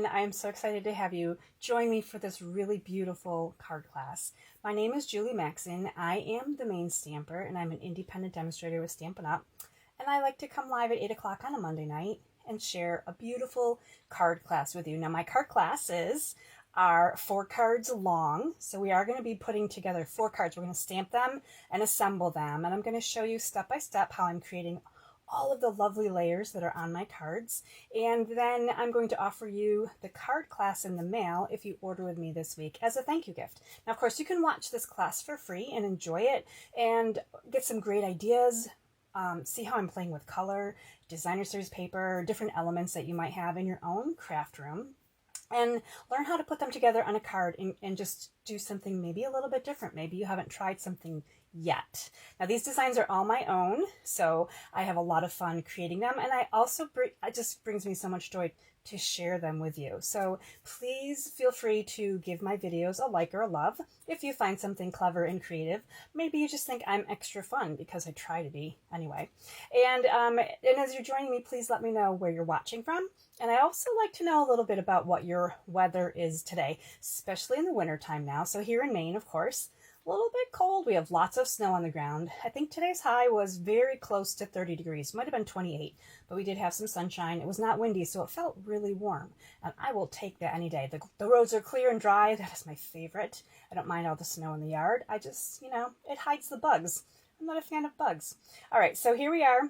And I am so excited to have you join me for this really beautiful card class. My name is Julie Maxon. I am the Maine stamper, and I'm an independent demonstrator with Stampin' Up. And I like to come live at 8 o'clock on a Monday night and share a beautiful card class with you. Now, my card classes are 4 cards long, so we are going to be putting together 4 cards. We're going to stamp them and assemble them, and I'm going to show you step by step how I'm creating all of the lovely layers that are on my cards. And then I'm going to offer you the card class in the mail if you order with me this week as a thank you gift. Now, of course, you can watch this class for free and enjoy it and get some great ideas. See how I'm playing with color, designer series paper, different elements that you might have in your own craft room, and learn how to put them together on a card and just do something maybe a little bit different. Maybe you haven't tried something yet. Now, these designs are all my own, so I have a lot of fun creating them, and it just brings me so much joy to share them with you. So please feel free to give my videos a like or a love if you find something clever and creative. Maybe you just think I'm extra fun, because I try to be anyway. And as you're joining me, please let me know where you're watching from. And I also like to know a little bit about what your weather is today, especially in the winter time now. So here in Maine, of course, a little bit cold. We have lots of snow on the ground. I think today's high was very close to 30 degrees. Might have been 28, but we did have some sunshine. It was not windy, so it felt really warm. And I will take that any day. The roads are clear and dry. That is my favorite. I don't mind all the snow in the yard. I just, it hides the bugs. I'm not a fan of bugs. All right, so here we are.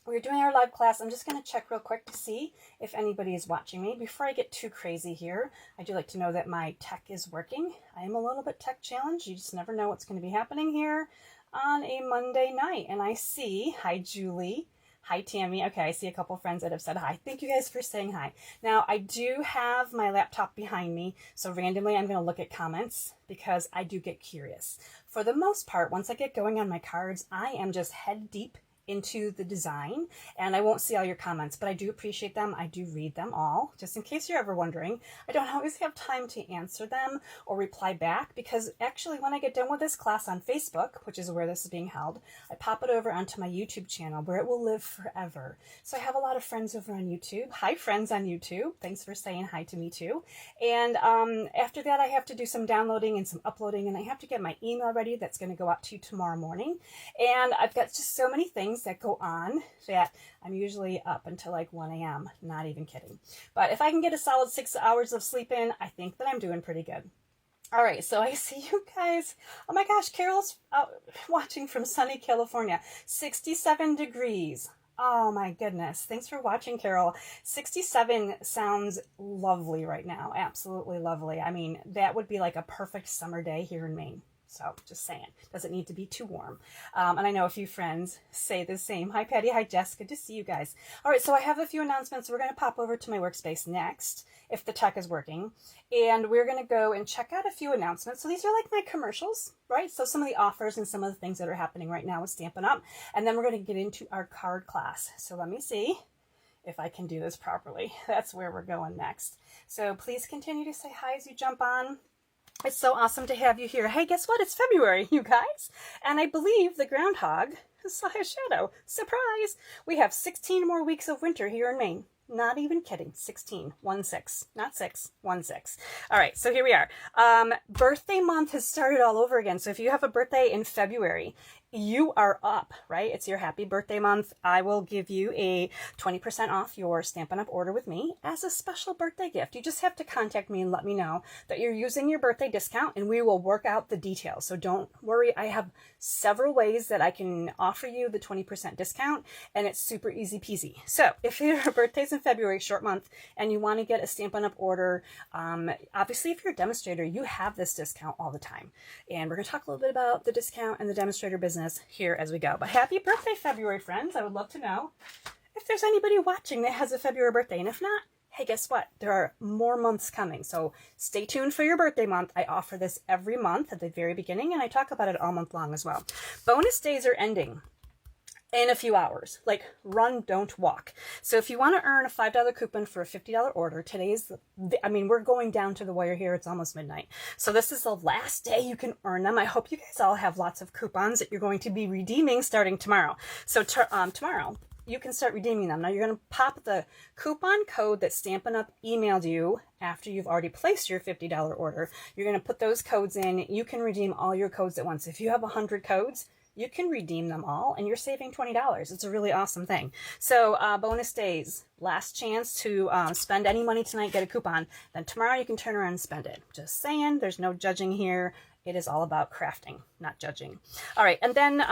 We're doing our live class. I'm just going to check real quick to see if anybody is watching me. Before I get too crazy here, I do like to know that my tech is working. I am a little bit tech challenged. You just never know what's going to be happening here on a Monday night. And I see, hi Julie, hi Tammy. Okay, I see a couple friends that have said hi. Thank you guys for saying hi. Now, I do have my laptop behind me, so randomly I'm going to look at comments because I do get curious. For the most part, once I get going on my cards, I am just head deep into the design, and I won't see all your comments, but I do appreciate them. I do read them all, just in case you're ever wondering. I don't always have time to answer them or reply back, because actually when I get done with this class on Facebook, which is where this is being held, I pop it over onto my YouTube channel where it will live forever. So I have a lot of friends over on YouTube. Hi friends on YouTube. Thanks for saying hi to me too. And after that, I have to do some downloading and some uploading, and I have to get my email ready. That's going to go out to you tomorrow morning. And I've got just so many things that go on that I'm usually up until like 1 a.m. Not even kidding. But if I can get a solid 6 hours of sleep in, I think that I'm doing pretty good. All right, so I see you guys. Oh my gosh, Carol's watching from sunny California. 67 degrees. Oh my goodness. Thanks for watching, Carol. 67 sounds lovely right now. Absolutely lovely. I mean, that would be like a perfect summer day here in Maine. So just saying, doesn't need to be too warm. And I know a few friends say the same. Hi, Patty. Hi, Jess. Good to see you guys. All right, so I have a few announcements. We're going to pop over to my workspace next, if the tech is working. And we're going to go and check out a few announcements. So these are like my commercials, right? So some of the offers and some of the things that are happening right now with Stampin' Up. And then we're going to get into our card class. So let me see if I can do this properly. That's where we're going next. So please continue to say hi as you jump on. It's so awesome to have you here. Hey, guess what? It's February, you guys. And I believe the groundhog saw a shadow. Surprise! We have 16 more weeks of winter here in Maine. Not even kidding. 16. 1-6. Not 6. 1-6. All right, so here we are. Birthday month has started all over again. So if you have a birthday in February, you are up, right? It's your happy birthday month. I will give you a 20% off your Stampin' Up! Order with me as a special birthday gift. You just have to contact me and let me know that you're using your birthday discount, and we will work out the details. So don't worry. I have several ways that I can offer you the 20% discount, and it's super easy peasy. So if your birthday's in February, short month, and you want to get a Stampin' Up! Order, obviously if you're a demonstrator, you have this discount all the time. And we're going to talk a little bit about the discount and the demonstrator business here as we go. But happy birthday, February friends. I would love to know if there's anybody watching that has a February birthday. And if not, hey, guess what? There are more months coming. So stay tuned for your birthday month. I offer this every month at the very beginning, and I talk about it all month long as well. Bonus days are ending in a few hours. Like, run, don't walk. So if you want to earn a $5 coupon for a $50 order, today's, we're going down to the wire here. It's almost midnight. So this is the last day you can earn them. I hope you guys all have lots of coupons that you're going to be redeeming starting tomorrow. So tomorrow you can start redeeming them. Now you're going to pop the coupon code that Stampin' Up! Emailed you after you've already placed your $50 order. You're going to put those codes in. You can redeem all your codes at once. If you have 100 codes, you can redeem them all and you're saving $20. It's a really awesome thing. So bonus days, last chance to spend any money tonight, get a coupon. Then tomorrow you can turn around and spend it. Just saying, there's no judging here. It is all about crafting, not judging. All right, and then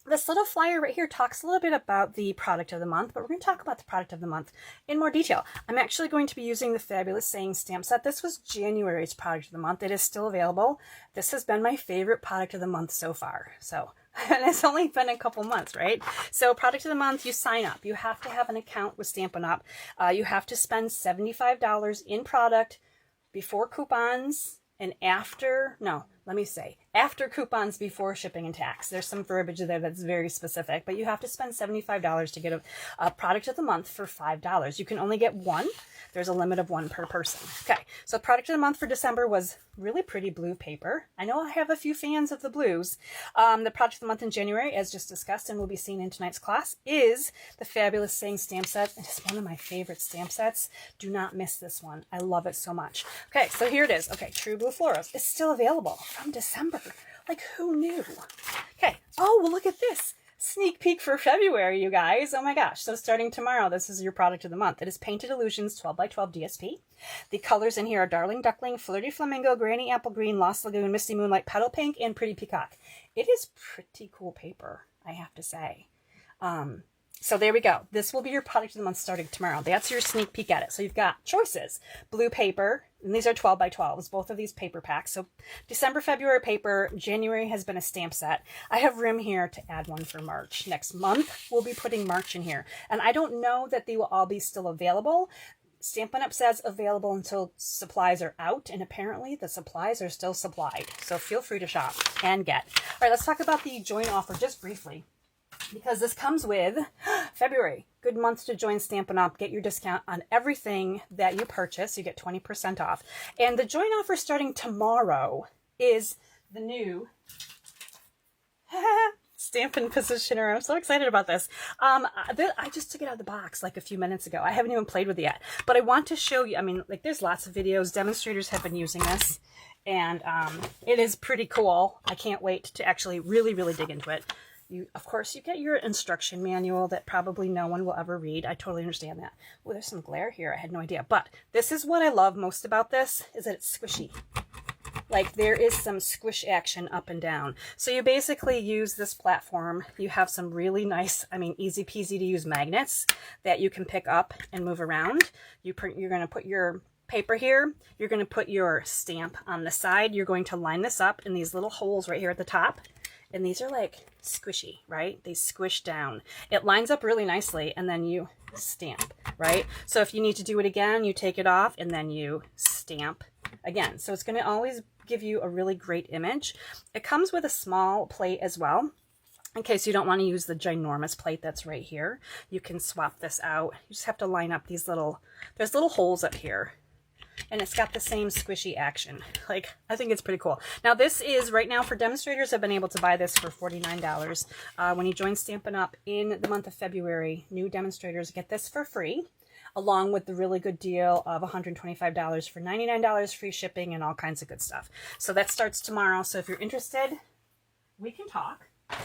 this little flyer right here talks a little bit about the product of the month, but we're going to talk about the product of the month in more detail. I'm actually going to be using the Fabulous Saying stamp set. This was January's product of the month. It is still available. This has been my favorite product of the month so far. So, and it's only been a couple months, right? So product of the month, you sign up. You have to have an account with Stampin' Up. You have to spend $75 in product before coupons and after, no, let me say, after coupons, before shipping and tax. There's some verbiage there that's very specific, but you have to spend $75 to get a product of the month for $5. You can only get one. There's a limit of one per person. Okay, so product of the month for December was really pretty blue paper. I know I have a few fans of the blues. The product of the month in January, as just discussed and will be seen in tonight's class, is the Fabulous Saying stamp set. It is one of my favorite stamp sets. Do not miss this one. I love it so much. Okay, so here it is. Okay, True Blue Floros. It's still available from December. Like, who knew? Okay. Oh, well, look at this. Sneak peek for February, you guys. Oh my gosh. So starting tomorrow, this is your product of the month. It is Painted Illusions 12 by 12 DSP. The colors in here are Darling Duckling, Flirty Flamingo, Granny Apple Green, Lost Lagoon, Misty Moonlight, Petal Pink, and Pretty Peacock. It is pretty cool paper, I have to say. So there we go. This will be your product of the month starting tomorrow. That's your sneak peek at it. So you've got choices. Blue paper, and these are 12 by 12s, both of these paper packs. So December, February paper, January has been a stamp set. I have room here to add one for March. Next month, we'll be putting March in here. And I don't know that they will all be still available. Stampin' Up! Says available until supplies are out, and apparently the supplies are still supplied. So feel free to shop and get. All right, let's talk about the join offer just briefly, because this comes with February. Good month to join Stampin' Up! Get your discount on everything that you purchase. You get 20% off. And the join offer starting tomorrow is the new Stampin' Positioner. I'm so excited about this. I just took it out of the box like a few minutes ago. I haven't even played with it yet. But I want to show you, I mean, like, there's lots of videos. Demonstrators have been using this. And it is pretty cool. I can't wait to actually really, really dig into it. Of course, you get your instruction manual that probably no one will ever read. I totally understand that. Oh, there's some glare here. I had no idea. But this is what I love most about this, is that it's squishy. Like, there is some squish action up and down. So you basically use this platform. You have some really nice, I mean, easy peasy to use magnets that you can pick up and move around. You're going to put your paper here. You're going to put your stamp on the side. You're going to line this up in these little holes right here at the top. And these are like squishy, right? They squish down. It lines up really nicely, and then you stamp, right? So if you need to do it again, you take it off and then you stamp again. So it's going to always give you a really great image. It comes with a small plate as well, in case you don't want to use the ginormous plate that's right here. You can swap this out. You just have to line up these there's little holes up here. And it's got the same squishy action. Like, I think it's pretty cool. Now, this is, right now, for demonstrators, have been able to buy this for $49. When you join Stampin' Up! In the month of February, new demonstrators get this for free, along with the really good deal of $125 for $99, free shipping, and all kinds of good stuff. So that starts tomorrow. So if you're interested, we can talk a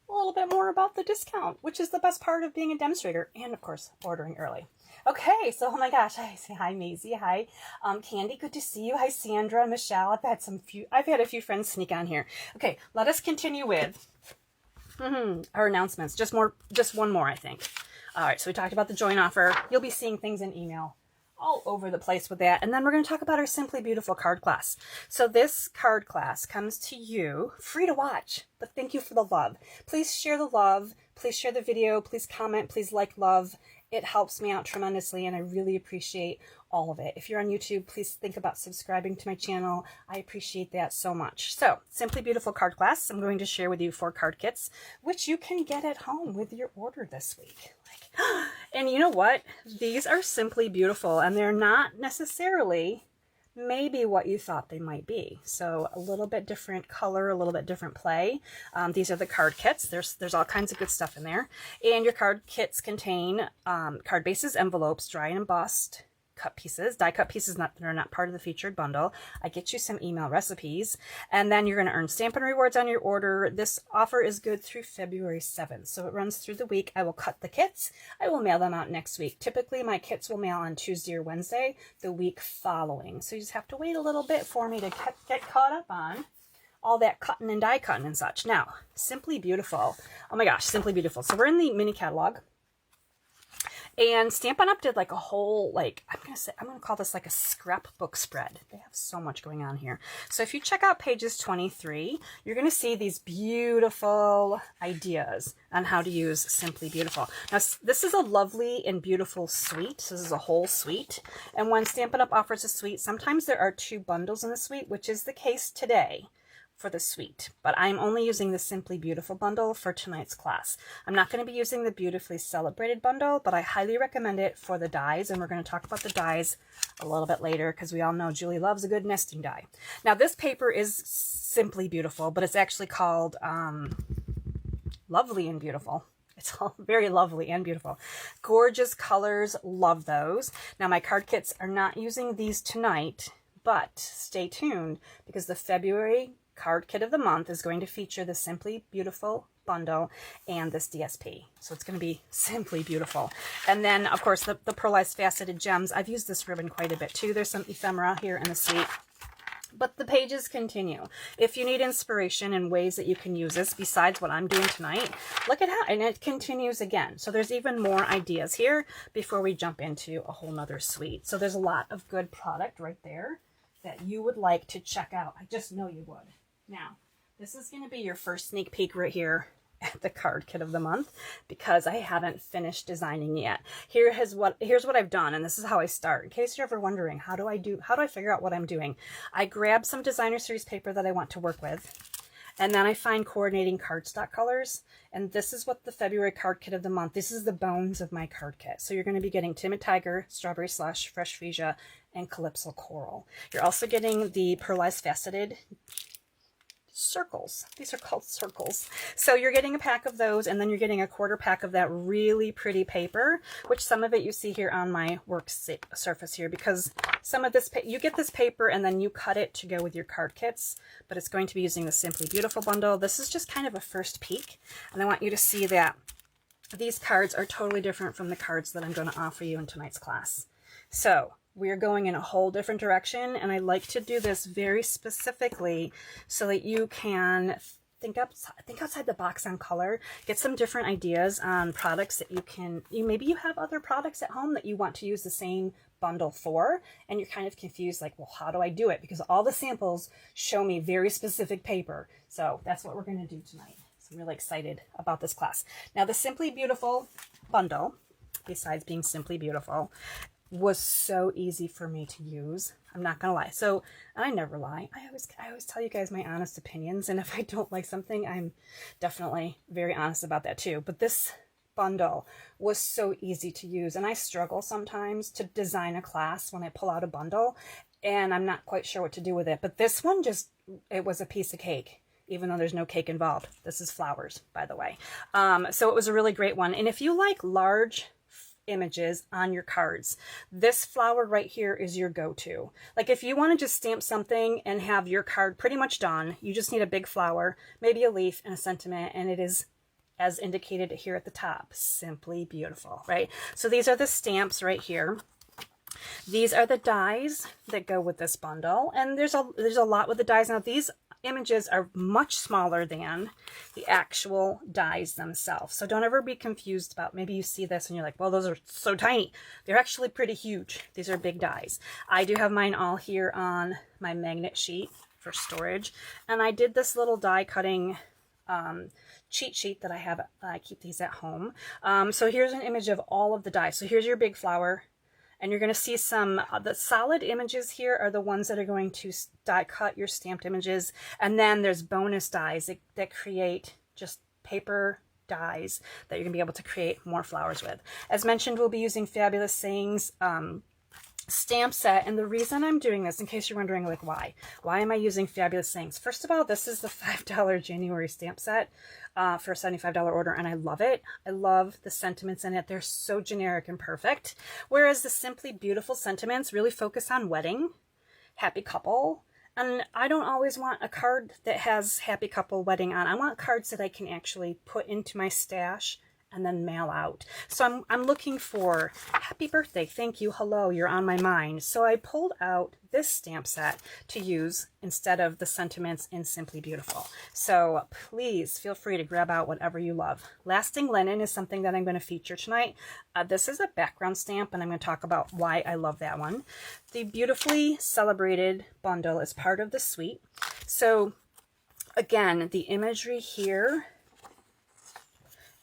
little bit more about the discount, which is the best part of being a demonstrator, and, of course, ordering early. Okay, so, oh my gosh, I say hi, Maisie, hi, Candy, good to see you, hi, Sandra, Michelle, I've had a few friends sneak on here. Okay, let us continue with our announcements, just one more, I think. All right, so we talked about the join offer. You'll be seeing things in email all over the place with that, and then we're going to talk about our Simply Beautiful card class. So this card class comes to you free to watch, but thank you for the love. Please share the love, please share the video, please comment, please like, love. It helps me out tremendously, and I really appreciate all of it. If you're on YouTube, please think about subscribing to my channel. I appreciate that so much. So, Simply Beautiful card class. I'm going to share with you 4 card kits, which you can get at home with your order this week. And you know what? These are simply beautiful, and they're not necessarily maybe what you thought they might be. So a little bit different color, a little bit different play. These are the card kits. There's all kinds of good stuff in there. And your card kits contain card bases, envelopes, dry and embossed cut pieces, die cut pieces that are not part of the featured bundle. I get you some email recipes, and then you're going to earn Stampin' Rewards on your order. This offer is good through February 7th, so it runs through the week. I will cut the kits. I will mail them out next week. Typically, my kits will mail on Tuesday or Wednesday the week following, so you just have to wait a little bit for me to get caught up on all that cutting and die cutting and such. Now, Simply Beautiful. Oh my gosh, Simply Beautiful. So we're in the mini catalog. And Stampin' Up did like a whole, like, I'm going to call this like a scrapbook spread. They have so much going on here. So if you check out pages 23, you're going to see these beautiful ideas on how to use Simply Beautiful. Now, this is a lovely and beautiful suite. This is a whole suite. And when Stampin' Up offers a suite, sometimes there are 2 bundles in the suite, which is the case today for the suite, but I'm only using the Simply Beautiful bundle for tonight's class. I'm not going to be using the Beautifully Celebrated bundle, but I highly recommend it for the dies, and we're going to talk about the dies a little bit later because we all know Julie loves a good nesting die. Now, this paper is Simply Beautiful, but it's actually called Lovely and Beautiful. It's all very lovely and beautiful. Gorgeous colors, love those. Now, my card kits are not using these tonight, but stay tuned because the February card kit of the month is going to feature the Simply Beautiful bundle and this DSP. So it's going to be Simply Beautiful. And then, of course, the pearlized faceted gems. I've used this ribbon quite a bit too. There's some ephemera here in the suite. But the pages continue. If you need inspiration and ways that you can use this besides what I'm doing tonight, look at how, and it continues again. So there's even more ideas here before we jump into a whole nother suite. So there's a lot of good product right there that you would like to check out. I just know you would. Now, this is going to be your first sneak peek right here at the card kit of the month because I haven't finished designing yet. Here's what I've done, and this is how I start. In case you're ever wondering, how do I figure out what I'm doing? I grab some designer series paper that I want to work with, and then I find coordinating cardstock colors, and this is what the February card kit of the month, this is the bones of my card kit. So you're going to be getting Timid Tiger, Strawberry Slush, Fresh Freesia, and Calypso Coral. You're also getting the pearlized faceted circles. These are called circles. So you're getting a pack of those, and then you're getting a quarter pack of that really pretty paper, which some of it you see here on my work surface here, because some of this, you get this paper and then you cut it to go with your card kits, but it's going to be using the Simply Beautiful bundle. This is just kind of a first peek, and I want you to see that these cards are totally different from the cards that I'm going to offer you in tonight's class. So we're going in a whole different direction, and I like to do this very specifically so that you can think outside the box on color, get some different ideas on products that maybe you have other products at home that you want to use the same bundle for, and you're kind of confused, like, well, how do I do it? Because all the samples show me very specific paper. So that's what we're going to do tonight. So I'm really excited about this class. Now, the Simply Beautiful bundle, besides being Simply Beautiful, was so easy for me to use. I'm not gonna lie. So, and I never lie. I always tell you guys my honest opinions, and if I don't like something, I'm definitely very honest about that too. But this bundle was so easy to use, and I struggle sometimes to design a class when I pull out a bundle and I'm not quite sure what to do with it. But this one it was a piece of cake, even though there's no cake involved. This is flowers, by the way. So it was a really great one. And if you like large images on your cards, this flower right here is your go-to. Like if you want to just stamp something and have your card pretty much done, you just need a big flower, maybe a leaf and a sentiment, and it is, as indicated here at the top, Simply Beautiful, right? So these are the stamps right here. These are the dies that go with this bundle, and there's a lot with the dies. Now these images are much smaller than the actual dies themselves. So don't ever be confused about, maybe you see this and you're like, well, those are so tiny. They're actually pretty huge. These are big dies. I do have mine all here on my magnet sheet for storage. And I did this little die cutting cheat sheet that I have. I keep these at home. So here's an image of all of the dies. So here's your big flower. And you're going to see some, the solid images here are the ones that are going to die cut your stamped images. And then there's bonus dies that create just paper dies that you're going to be able to create more flowers with. As mentioned, we'll be using Fabulous Sayings stamp set. And the reason I'm doing this, in case you're wondering, like, why am I using fabulous things? First of all, this is the $5 January stamp set for a $75 order, and I love it. I love the sentiments in it. They're so generic and perfect, whereas the Simply Beautiful sentiments really focus on wedding, happy couple. And I don't always want a card that has happy couple, wedding on. I want cards that I can actually put into my stash and then mail out. So I'm looking for happy birthday, thank you, hello, you're on my mind. So I pulled out this stamp set to use instead of the sentiments in Simply Beautiful. So please feel free to grab out whatever you love. Lasting Linen is something that I'm going to feature tonight. This is a background stamp, and I'm going to talk about why I love that one. The Beautifully Celebrated bundle is part of the suite. So again, the imagery here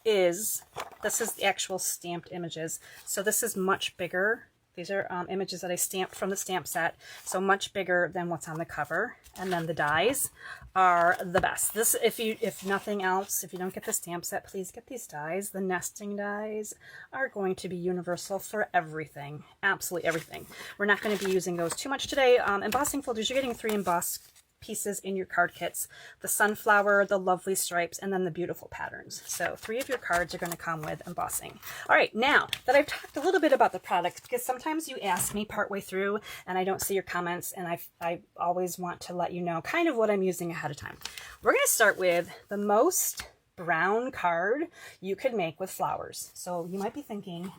this is the actual stamped images. So this is much bigger. These are images that I stamped from the stamp set, so much bigger than what's on the cover. And then the dies are the best. This, if nothing else, if you don't get the stamp set, please get these dies. The nesting dies are going to be universal for everything, absolutely everything. We're not going to be using those too much today. Embossing folders, you're getting 3 embossed pieces in your card kits: the sunflower, the lovely stripes, and then the beautiful patterns. So 3 of your cards are going to come with embossing. All right, now that I've talked a little bit about the products, because sometimes you ask me partway through and I don't see your comments, and I always want to let you know kind of what I'm using ahead of time. We're going to start with the most brown card you could make with flowers. So you might be thinking,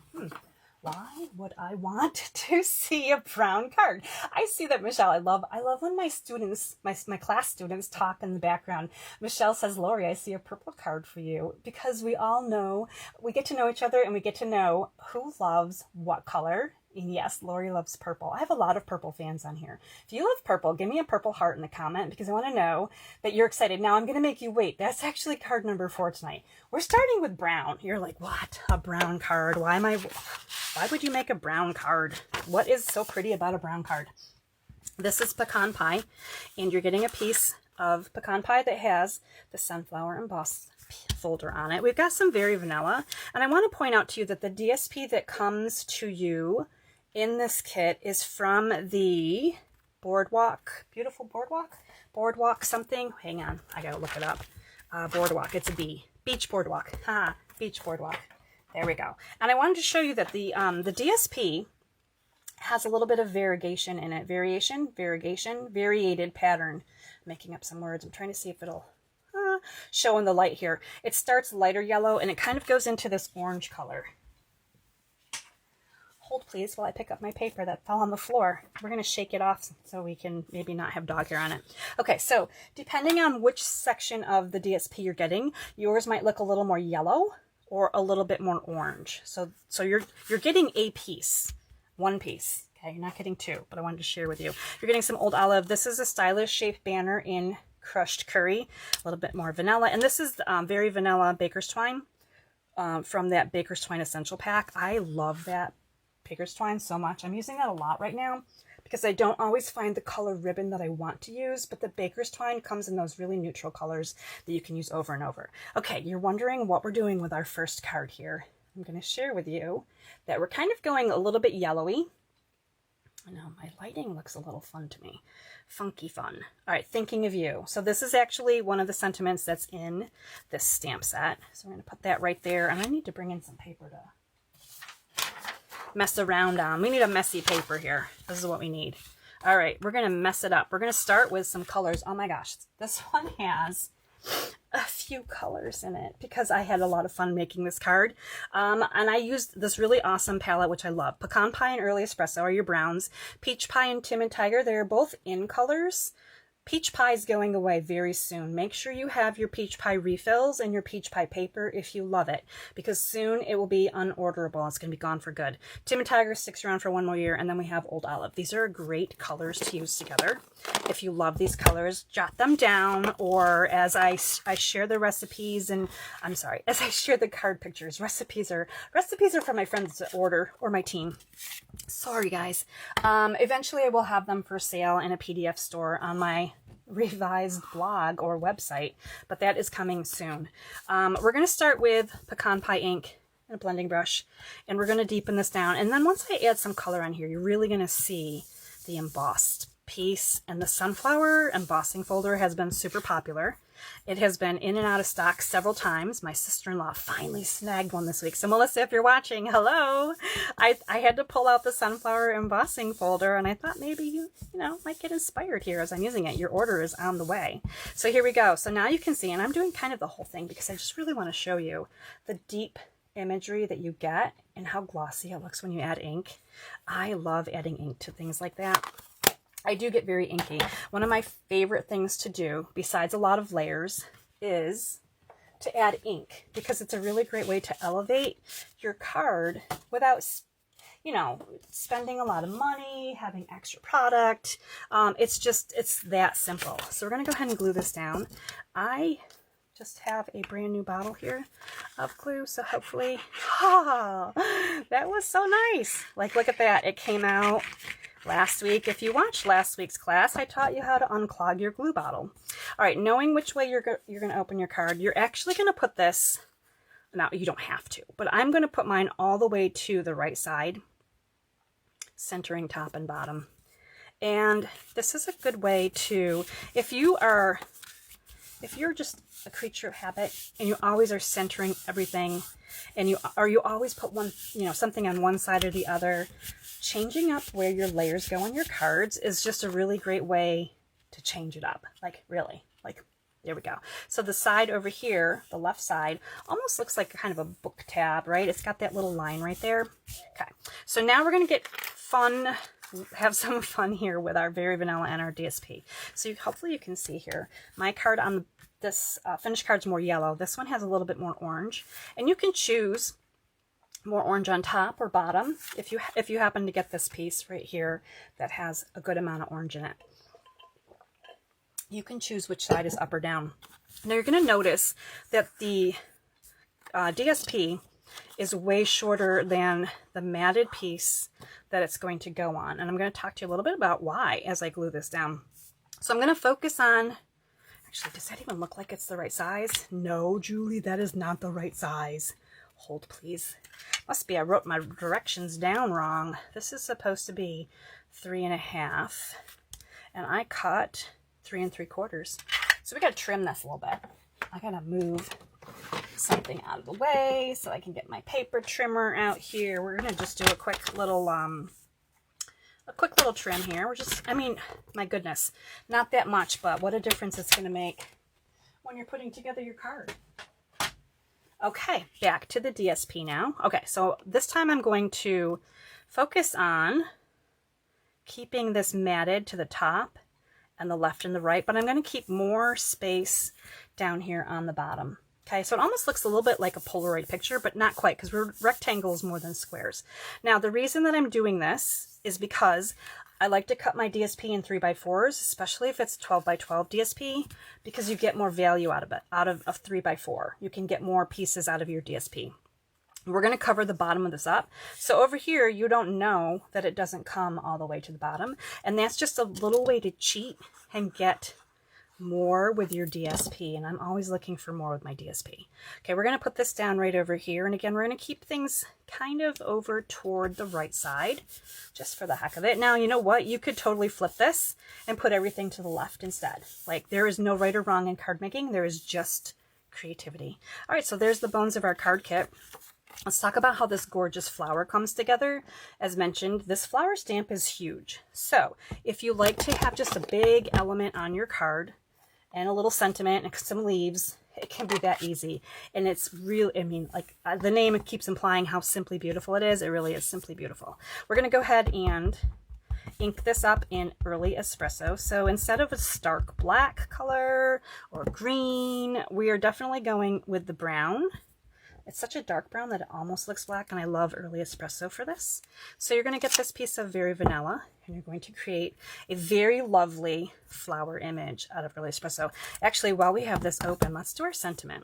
why would I want to see a brown card? I see that, Michelle. I love when my students, my class students, talk in the background. Michelle says, Lori, I see a purple card for you, because we all know, we get to know each other, and we get to know who loves what color. And yes, Lori loves purple. I have a lot of purple fans on here. If you love purple, give me a purple heart in the comment, because I want to know that you're excited. Now I'm going to make you wait. That's actually card number 4 tonight. We're starting with brown. You're like, what? A brown card? Why would you make a brown card? What is so pretty about a brown card? This is pecan pie, and you're getting a piece of pecan pie that has the sunflower embossed folder on it. We've got some very vanilla, and I want to point out to you that the DSP that comes to you in this kit is from the Boardwalk, beautiful Boardwalk something. Hang on, I gotta look it up. Boardwalk, it's a B. Beach Boardwalk. Beach Boardwalk. There we go. And I wanted to show you that the DSP has a little bit of variegation in it. Variated pattern. I'm making up some words. I'm trying to see if it'll show in the light here. It starts lighter yellow, and it kind of goes into this orange color. Hold please while I pick up my paper that fell on the floor. We're going to shake it off so we can maybe not have dog hair on it. Okay, so depending on which section of the DSP you're getting, yours might look a little more yellow or a little bit more orange. So you're getting a piece, 1 piece. Okay, you're not getting 2, but I wanted to share with you. You're getting some Old Olive. This is a stylish shaped banner in crushed curry, a little bit more vanilla, and this is very vanilla Baker's Twine from that Baker's Twine Essential Pack. I love that Baker's Twine so much. I'm using that a lot right now because I don't always find the color ribbon that I want to use, but the Baker's Twine comes in those really neutral colors that you can use over and over. Okay, you're wondering what we're doing with our first card here. I'm going to share with you that we're kind of going a little bit yellowy. I know my lighting looks a little fun to me. Funky fun. All right, thinking of you. So this is actually one of the sentiments that's in this stamp set. So we're going to put that right there, and I need to bring in some paper to mess around on. We need a messy paper here. This is what we need. All right, we're going to mess it up. We're going to start with some colors. Oh my gosh, this one has a few colors in it because I had a lot of fun making this card. And I used this really awesome palette, which I love. Pecan Pie and Early Espresso are your browns. Peach Pie and Timid Tiger, they're both in colors. Peach Pie is going away very soon. Make sure you have your Peach Pie refills and your Peach Pie paper if you love it, because soon it will be unorderable. It's going to be gone for good. Timid Tiger sticks around for 1 more year, and then we have Old Olive. These are great colors to use together. If you love these colors, jot them down, or as I share the recipes, and I'm sorry, as I share the card pictures, recipes are for my friends to order or my team. Sorry guys. Eventually I will have them for sale in a PDF store on my revised blog or website, but that is coming soon. We're going to start with Pecan Pie ink. and a blending brush, and we're going to deepen this down. And then once I add some color on here, you're really going to see the embossed piece. And the sunflower embossing folder has been super popular. It has been in and out of stock several times. My sister-in-law finally snagged one this week. So Melissa, if you're watching, hello. I had to pull out the sunflower embossing folder, and I thought maybe you might get inspired here as I'm using it. Your order is on the way. So here we go. So now you can see, and I'm doing kind of the whole thing because I just really want to show you the deep imagery that you get and how glossy it looks when you add ink. I love adding ink to things like that. I do get very inky. One of my favorite things to do, besides a lot of layers, is to add ink, because it's a really great way to elevate your card without, spending a lot of money, having extra product. It's that simple. So we're going to go ahead and glue this down. I just have a brand new bottle here of glue, so hopefully, that was so nice. Like, look at that. It came out last week. If you watched last week's class, I taught you how to unclog your glue bottle. All right, knowing which way you're going to open your card, you're actually going to put this, now you don't have to, but I'm going to put mine all the way to the right side, centering top and bottom. And this is a good way to, if you're just a creature of habit and you always are centering everything, and you always put one, something on one side or the other, changing up where your layers go on your cards is just a really great way to change it up. Like, really, like, there we go. So the side over here, the left side, almost looks like kind of a book tab, right? It's got that little line right there. Okay, so now we're going to get fun, have some fun here with our Very Vanilla and our DSP. So hopefully you can see here, my card on this finished card's more yellow. This one has a little bit more orange, and you can choose more orange on top or bottom if you happen to get this piece right here that has a good amount of orange in it. You can choose which side is up or down. Now you're going to notice that the DSP is way shorter than the matted piece that it's going to go on, and I'm going to talk to you a little bit about why as I glue this down. So I'm going to focus on, actually, does that even look like it's the right size? No, Julie, that is not the right size. Hold, please. Must be I wrote my directions down wrong. This is supposed to be 3.5, and I cut 3 3/4. So we got to trim this a little bit. I gotta move something out of the way so I can get my paper trimmer out here. We're gonna just do a quick little trim here. We're just, my goodness, not that much, but what a difference it's gonna make when you're putting together your card. Okay, back to the DSP now. Okay, so this time I'm going to focus on keeping this matted to the top and the left and the right, but I'm going to keep more space down here on the bottom. Okay, so it almost looks a little bit like a Polaroid picture, but not quite, because we're rectangles more than squares. Now, the reason that I'm doing this is because I like to cut my DSP in 3x4s, especially if it's 12x12 DSP, because you get more value out of it, out of 3x4. You can get more pieces out of your DSP. We're going to cover the bottom of this up. So over here, you don't know that it doesn't come all the way to the bottom. And that's just a little way to cheat and get more with your DSP. And I'm always looking for more with my DSP. Okay, we're going to put this down right over here. And again, we're going to keep things kind of over toward the right side, just for the heck of it. Now, you know what? You could totally flip this and put everything to the left instead. Like, there is no right or wrong in card making. There is just creativity. All right, so there's the bones of our card kit. Let's talk about how this gorgeous flower comes together. As mentioned, this flower stamp is huge. So if you like to have just a big element on your card and a little sentiment and some leaves, it can be that easy. And it's real, the name keeps implying how simply beautiful it is. It really is simply beautiful. We're going to go ahead and ink this up in early espresso. So instead of a stark black color or green, we are definitely going with the brown. It's such a dark brown that it almost looks black, and I love early espresso for this. So you're going to get this piece of Very Vanilla, and you're going to create a very lovely flower image out of early espresso. Actually, while we have this open, let's do our sentiment.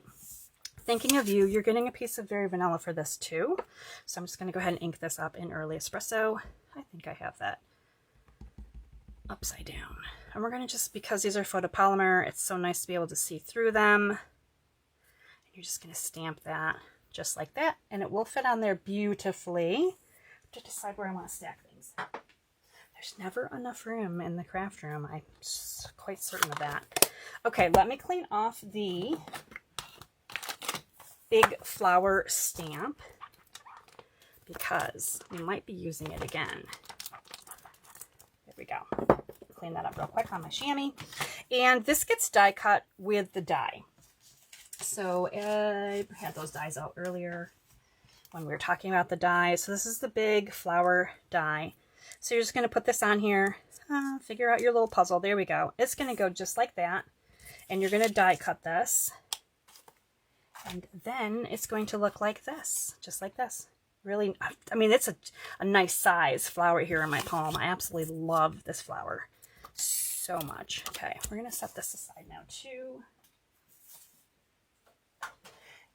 Thinking of you, you're getting a piece of Very Vanilla for this too. So I'm just going to go ahead and ink this up in early espresso. I think I have that upside down. And we're going to just, because these are photopolymer, it's so nice to be able to see through them. And you're just going to stamp that just like that. And it will fit on there beautifully. I have to decide where I want to stack things. There's never enough room in the craft room. I'm quite certain of that. Okay, let me clean off the big flower stamp because we might be using it again. There we go. Clean that up real quick on my chamois. And this gets die cut with the die. So I had those dies out earlier when we were talking about the die. So this is the big flower die. So you're just going to put this on here, figure out your little puzzle. There we go. It's going to go just like that. And you're going to die cut this. And then it's going to look like this, just like this. Really, I mean, it's a nice size flower here in my palm. I absolutely love this flower so much. Okay, we're going to set this aside now too.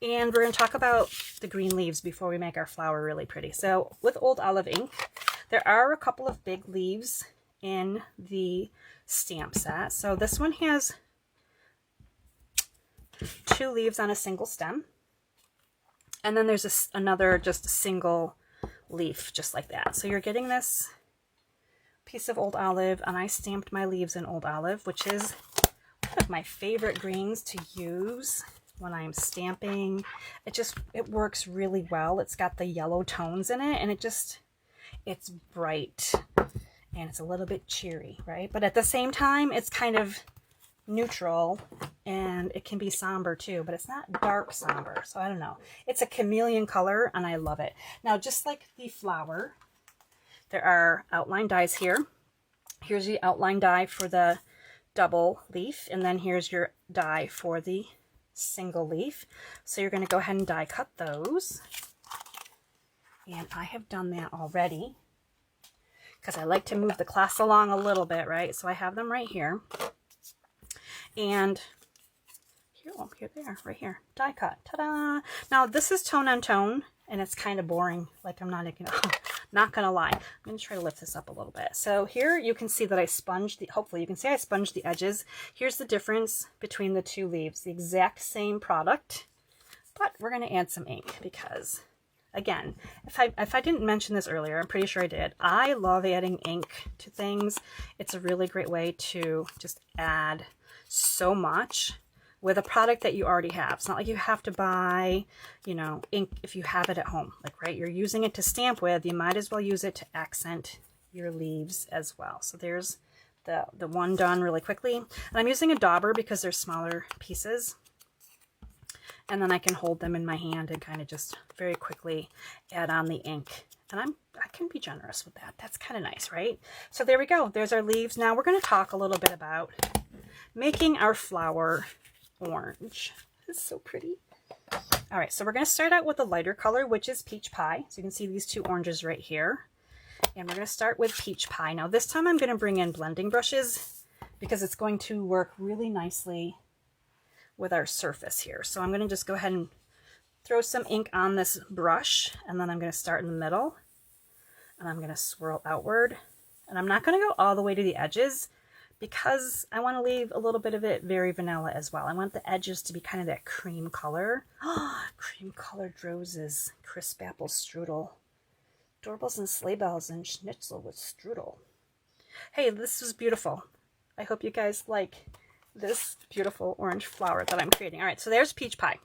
And we're going to talk about the green leaves before we make our flower really pretty. So with Old Olive ink, there are a couple of big leaves in the stamp set. So this one has 2 leaves on a single stem. And then there's another just a single leaf just like that. So you're getting this piece of Old Olive, and I stamped my leaves in Old Olive, which is one of my favorite greens to use when I'm stamping. It works really well. It's got the yellow tones in it, and it's bright and it's a little bit cheery, right? But at the same time, it's kind of neutral and it can be somber too, but it's not dark somber. So I don't know. It's a chameleon color and I love it. Now, just like the flower, there are outline dies here. Here's the outline die for the double leaf, and then here's your die for the single leaf. So you're going to go ahead and die cut those. And I have done that already because I like to move the class along a little bit, right? So I have them right here. And here, oh, here they are, right here. Die cut. Ta-da! Now this is tone on tone, and it's kind of boring. Like, I'm not gonna lie. I'm gonna try to lift this up a little bit. So here you can see that I sponged hopefully you can see I sponged the edges. Here's the difference between the 2 leaves. The exact same product, but we're gonna add some ink because, again, if I didn't mention this earlier, I'm pretty sure I did. I love adding ink to things. It's a really great way to just add so much with a product that you already have. It's not like you have to buy, you know, ink if you have it at home. Like, right, you're using it to stamp with, you might as well use it to accent your leaves as well. So there's the one done really quickly. And I'm using a dauber because they're smaller pieces. And then I can hold them in my hand and kind of just very quickly add on the ink. And I can be generous with that. That's kind of nice, right? So there we go. There's our leaves. Now we're going to talk a little bit about making our flower orange. It's so pretty. All right, so we're going to start out with a lighter color, which is peach pie. So you can see these 2 oranges right here. And we're going to start with peach pie. Now this time I'm going to bring in blending brushes because it's going to work really nicely with our surface here. So I'm going to just go ahead and throw some ink on this brush, and then I'm going to start in the middle, and I'm going to swirl outward. And I'm not going to go all the way to the edges because I want to leave a little bit of it very vanilla as well. I want the edges to be kind of that cream color. Cream colored roses, crisp apple strudel, doorbells and sleigh bells, and schnitzel with strudel. Hey, this was beautiful. I hope you guys like this beautiful orange flower that I'm creating. All right, so there's peach pie.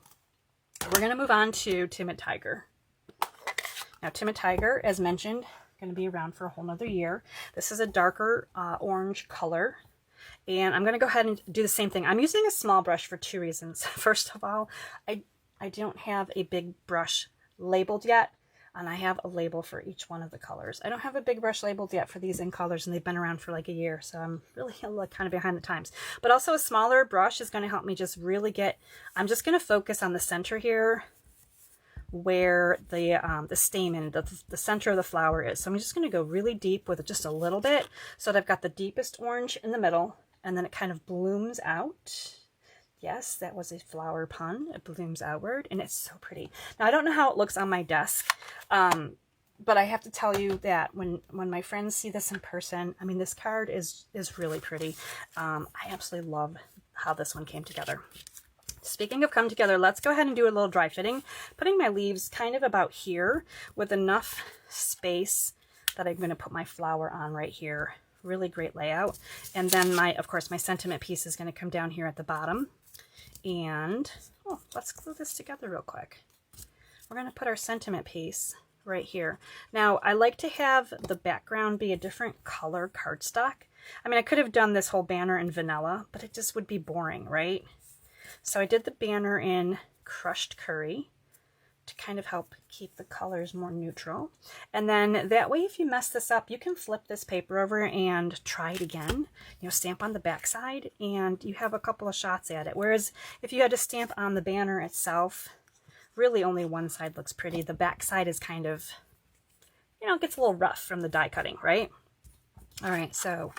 We're going to move on to Timid Tiger. Now, Timid Tiger, as mentioned, going to be around for a whole nother year. This is a darker orange color, and I'm going to go ahead and do the same thing. I'm using a small brush for 2 reasons. First of all, I don't have a big brush labeled yet, and I have a label for each one of the colors. I don't have a big brush labeled yet for these in colors, and they've been around for like a year, so I'm really kind of behind the times. But also a smaller brush is going to help me just really I'm just going to focus on the center here where the stamen, the center of the flower is. So I'm just going to go really deep with just a little bit so that I've got the deepest orange in the middle, and then it kind of blooms out. Yes, that was a flower pun. It blooms outward, and it's so pretty. Now, I don't know how it looks on my desk, but I have to tell you that when my friends see this in person, I mean, this card is really pretty. I absolutely love how this one came together. Speaking of come together, let's go ahead and do a little dry fitting. Putting my leaves kind of about here with enough space that I'm going to put my flower on right here. Really great layout. And then of course, my sentiment piece is going to come down here at the bottom. And let's glue this together real quick. We're going to put our sentiment piece right here. Now, I like to have the background be a different color cardstock. I mean, I could have done this whole banner in vanilla, but it just would be boring, right? So I did the banner in crushed curry to kind of help keep the colors more neutral. And then that way, if you mess this up, you can flip this paper over and try it again. You know, stamp on the back side and you have a couple of shots at it. Whereas if you had to stamp on the banner itself, really only one side looks pretty. The back side is kind of, you know, gets a little rough from the die cutting, right? All right, so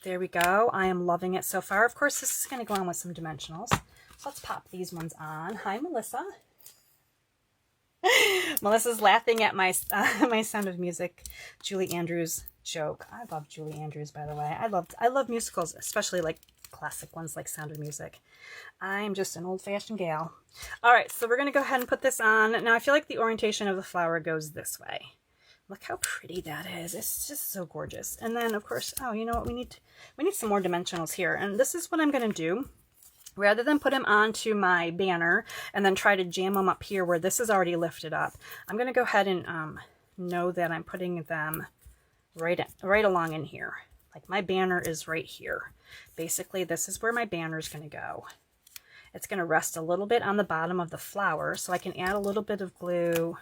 there we go. I am loving it so far. Of course, this is going to go on with some dimensionals. So let's pop these ones on. Hi, Melissa. Melissa's laughing at my my Sound of Music Julie Andrews joke. I love Julie Andrews, by the way. I love musicals, especially like classic ones like Sound of Music. I'm just an old-fashioned gal. All right, so we're going to go ahead and put this on. Now, I feel like the orientation of the flower goes this way. Look how pretty that is. It's just so gorgeous. And then, of course, oh, you know what? We need some more dimensionals here. And this is what I'm going to do. Rather than put them onto my banner and then try to jam them up here where this is already lifted up, I'm going to go ahead and know that I'm putting them right along in here. Like my banner is right here. Basically, this is where my banner is going to go. It's going to rest a little bit on the bottom of the flower, so I can add a little bit of glue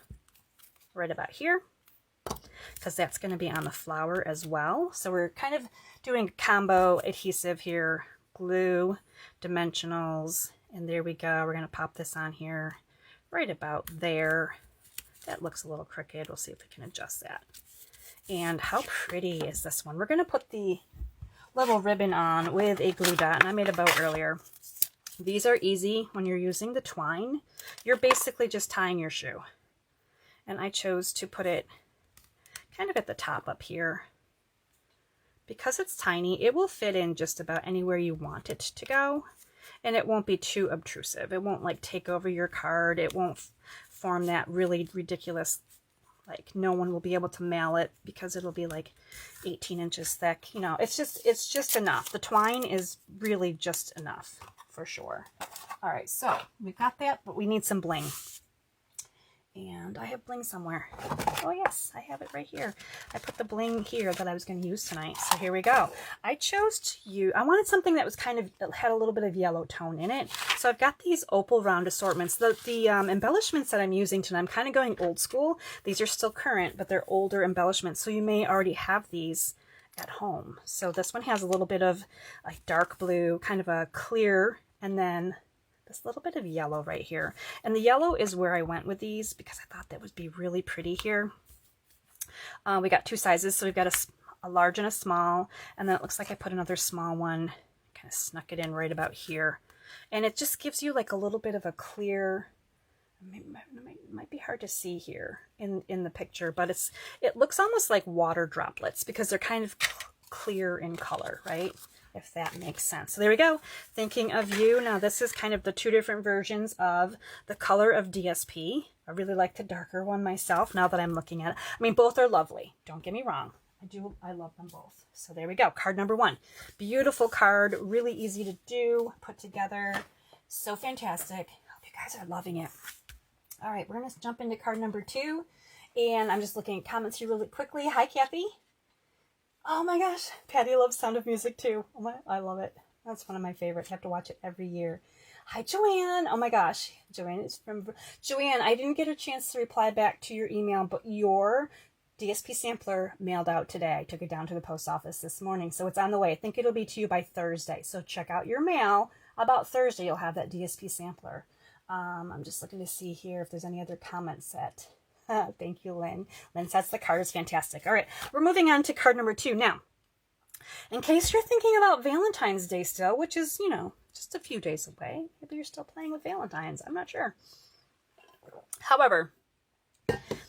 right about here, because that's going to be on the flower as well. So we're kind of doing combo adhesive here, glue, dimensionals, and there we go. We're going to pop this on here right about there. That looks a little crooked. We'll see if we can adjust that. And how pretty is this one? We're going to put the little ribbon on with a glue dot, and I made a bow earlier. These are easy when you're using the twine. You're basically just tying your shoe. And I chose to put it kind of at the top up here. Because it's tiny, it will fit in just about anywhere you want it to go. And it won't be too obtrusive. It won't like take over your card. It won't form that really ridiculous, like no one will be able to mail it because it'll be like 18 inches thick. You know, it's just enough. The twine is really just enough for sure. All right, so we've got that, but we need some bling. And I have bling somewhere. Oh yes, I have it right here. I put the bling here that I was going to use tonight. So here we go. I chose to use, I wanted something that was kind of, that had a little bit of yellow tone in it. So I've got these opal round assortments. The embellishments that I'm using tonight, I'm kind of going old school. These are still current, but they're older embellishments. So you may already have these at home. So this one has a little bit of a dark blue, kind of a clear, and then this little bit of yellow right here. And the yellow is where I went with these because I thought that would be really pretty here. We got two sizes, so we've got a large and a small, and then it looks like I put another small one, kind of snuck it in right about here. And it just gives you like a little bit of a clear, it might be hard to see here in the picture, but it looks almost like water droplets because they're kind of clear in color, right? If that makes sense. So there we go. Thinking of you. Now this is kind of the two different versions of the color of DSP. I really like the darker one myself now that I'm looking at it. I mean, both are lovely. Don't get me wrong. I love them both. So there we go. Card number one. Beautiful card. Really easy to do. Put together. So fantastic. Hope you guys are loving it. All right. We're going to jump into card number two. And I'm just looking at comments here really quickly. Hi, Kathy. Oh my gosh, Patty loves Sound of Music too. I love it. That's one of my favorites. I have to watch it every year. Hi, Joanne. Oh my gosh. Joanne is from... Joanne, I didn't get a chance to reply back to your email, but your DSP sampler mailed out today. I took it down to the post office this morning, so it's on the way. I think it'll be to you by Thursday. So check out your mail. About Thursday, you'll have that DSP sampler. I'm just looking to see here if there's any other comments that... Thank you, Lynn. Lynn says the card is fantastic. All right, we're moving on to card number two. Now, in case you're thinking about Valentine's Day still, which is, you know, just a few days away, maybe you're still playing with Valentine's. I'm not sure. However,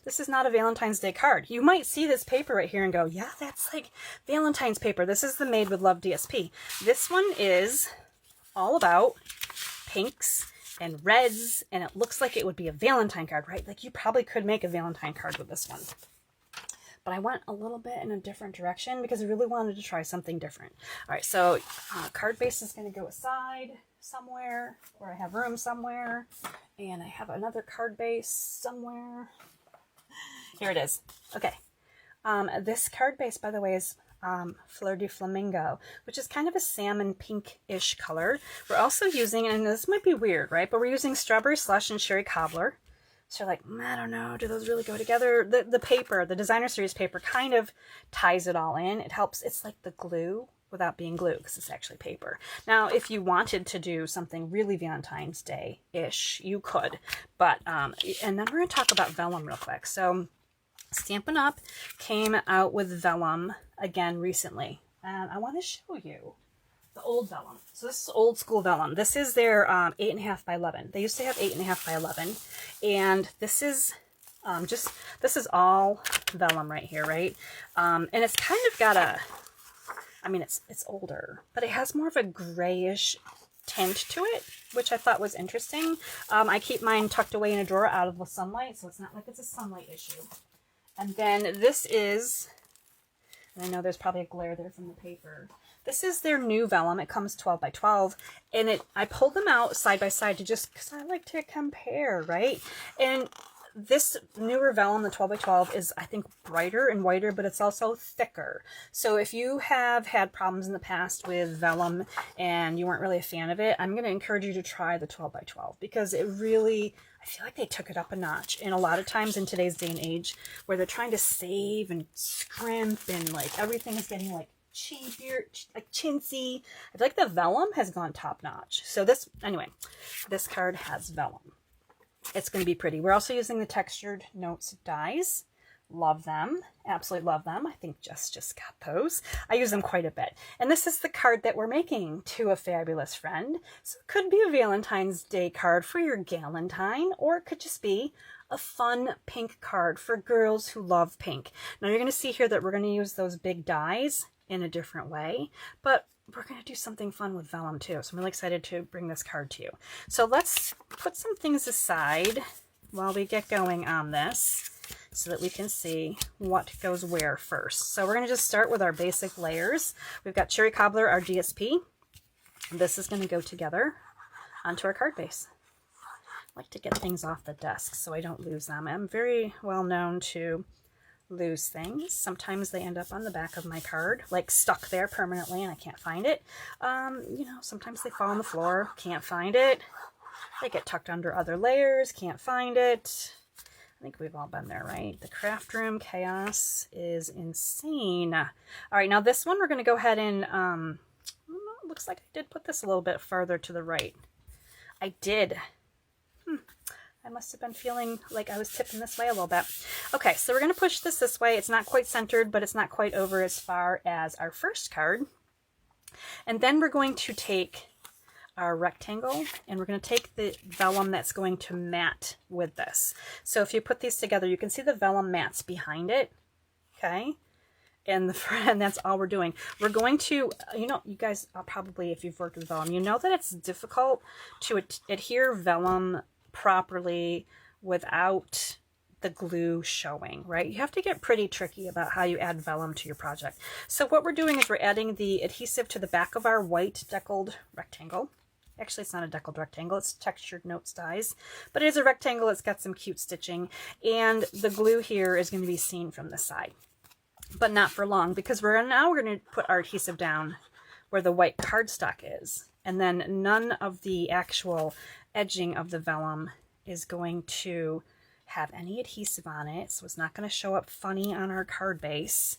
this is not a Valentine's Day card. You might see this paper right here and go, yeah, that's like Valentine's paper. This is the Made with Love DSP. This one is all about pinks and reds, and it looks like it would be a Valentine card, right? Like you probably could make a Valentine card with this one. But I went a little bit in a different direction because I really wanted to try something different. All right, so card base is going to go aside somewhere where I have room somewhere. And I have another card base somewhere. Here it is. Okay. This card base, by the way, is Fleur de Flamingo, which is kind of a salmon pink-ish color. We're also using, and this might be weird, right? But we're using Strawberry Slush and Cherry Cobbler. So you're like, I don't know, do those really go together? The paper, the designer series paper, kind of ties it all in. It helps. It's like the glue without being glue because it's actually paper. Now, if you wanted to do something really Valentine's Day-ish, you could. But, and then we're going to talk about vellum real quick. So Stampin' Up! Came out with vellum again recently. And I want to show you the old vellum. So this is old school vellum. This is their 8.5 by 11. They used to have 8.5 by 11. And this is this is all vellum right here, right? And it's kind of got a, I mean, it's older, but it has more of a grayish tint to it, which I thought was interesting. I keep mine tucked away in a drawer out of the sunlight, so it's not like it's a sunlight issue. And then this is, and I know there's probably a glare there from the paper. This is their new vellum. It comes 12 by 12, and I pulled them out side by side to just, because I like to compare, right? And this newer vellum, the 12 by 12, is, I think, brighter and whiter, but it's also thicker. So if you have had problems in the past with vellum and you weren't really a fan of it, I'm going to encourage you to try the 12 by 12 because it really, I feel like they took it up a notch. And a lot of times in today's day and age where they're trying to save and scrimp and like everything is getting like cheaper, like chintzy, I feel like the vellum has gone top notch. So this, anyway, this card has vellum. It's going to be pretty. We're also using the Textured Notes dies. Love them. Absolutely love them. I think Jess just got those. I use them quite a bit. And this is the card that we're making to a fabulous friend. So it could be a Valentine's Day card for your galentine, or it could just be a fun pink card for girls who love pink. Now you're going to see here that we're going to use those big dies in a different way, but we're going to do something fun with vellum too. So I'm really excited to bring this card to you. So let's put some things aside while we get going on this so that we can see what goes where first. So we're going to just start with our basic layers. We've got Cherry Cobbler, our DSP. This is going to go together onto our card base. I like to get things off the desk so I don't lose them. I'm very well known to lose things. Sometimes they end up on the back of my card, like stuck there permanently and I can't find it. You know, sometimes they fall on the floor, can't find it. They get tucked under other layers, can't find it. I think we've all been there, right? The craft room chaos is insane. All right, now this one we're going to go ahead and, looks like I did put this a little bit further to the right. I did. I must have been feeling like I was tipping this way a little bit. Okay, so we're going to push this way. It's not quite centered, but it's not quite over as far as our first card. And then we're going to take our rectangle and we're going to take the vellum that's going to mat with this. So if you put these together, you can see the vellum mats behind it. Okay. And that's all we're doing. We're going to, you know, you guys probably, if you've worked with vellum, you know that it's difficult to adhere vellum properly without the glue showing, right? You have to get pretty tricky about how you add vellum to your project. So what we're doing is we're adding the adhesive to the back of our white deckled rectangle. Actually, it's not a deckled rectangle, it's Textured Notes dies, but it is a rectangle. It's got some cute stitching, and the glue here is going to be seen from the side, but not for long because we're going to put our adhesive down where the white cardstock is, and then none of the actual edging of the vellum is going to have any adhesive on it, so it's not going to show up funny on our card base.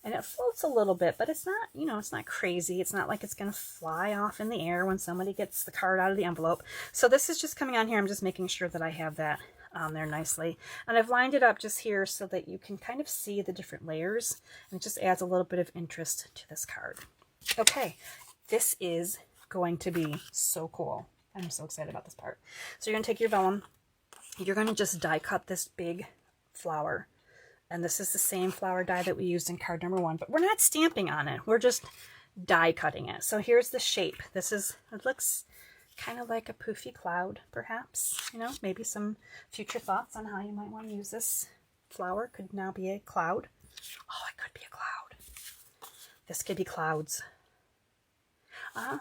And it floats a little bit, but it's not, you know, it's not crazy. It's not like it's going to fly off in the air when somebody gets the card out of the envelope. So this is just coming on here. I'm just making sure that I have that on there nicely. And I've lined it up just here so that you can kind of see the different layers. And it just adds a little bit of interest to this card. Okay, this is going to be so cool. I'm so excited about this part. So you're going to take your vellum. You're going to just die cut this big flower. And this is the same flower die that we used in card number 1, but we're not stamping on it. We're just die cutting it. So here's the shape. This is, it looks kind of like a poofy cloud, perhaps. You know, maybe some future thoughts on how you might want to use this flower. Could now be a cloud. Oh, it could be a cloud. This could be clouds.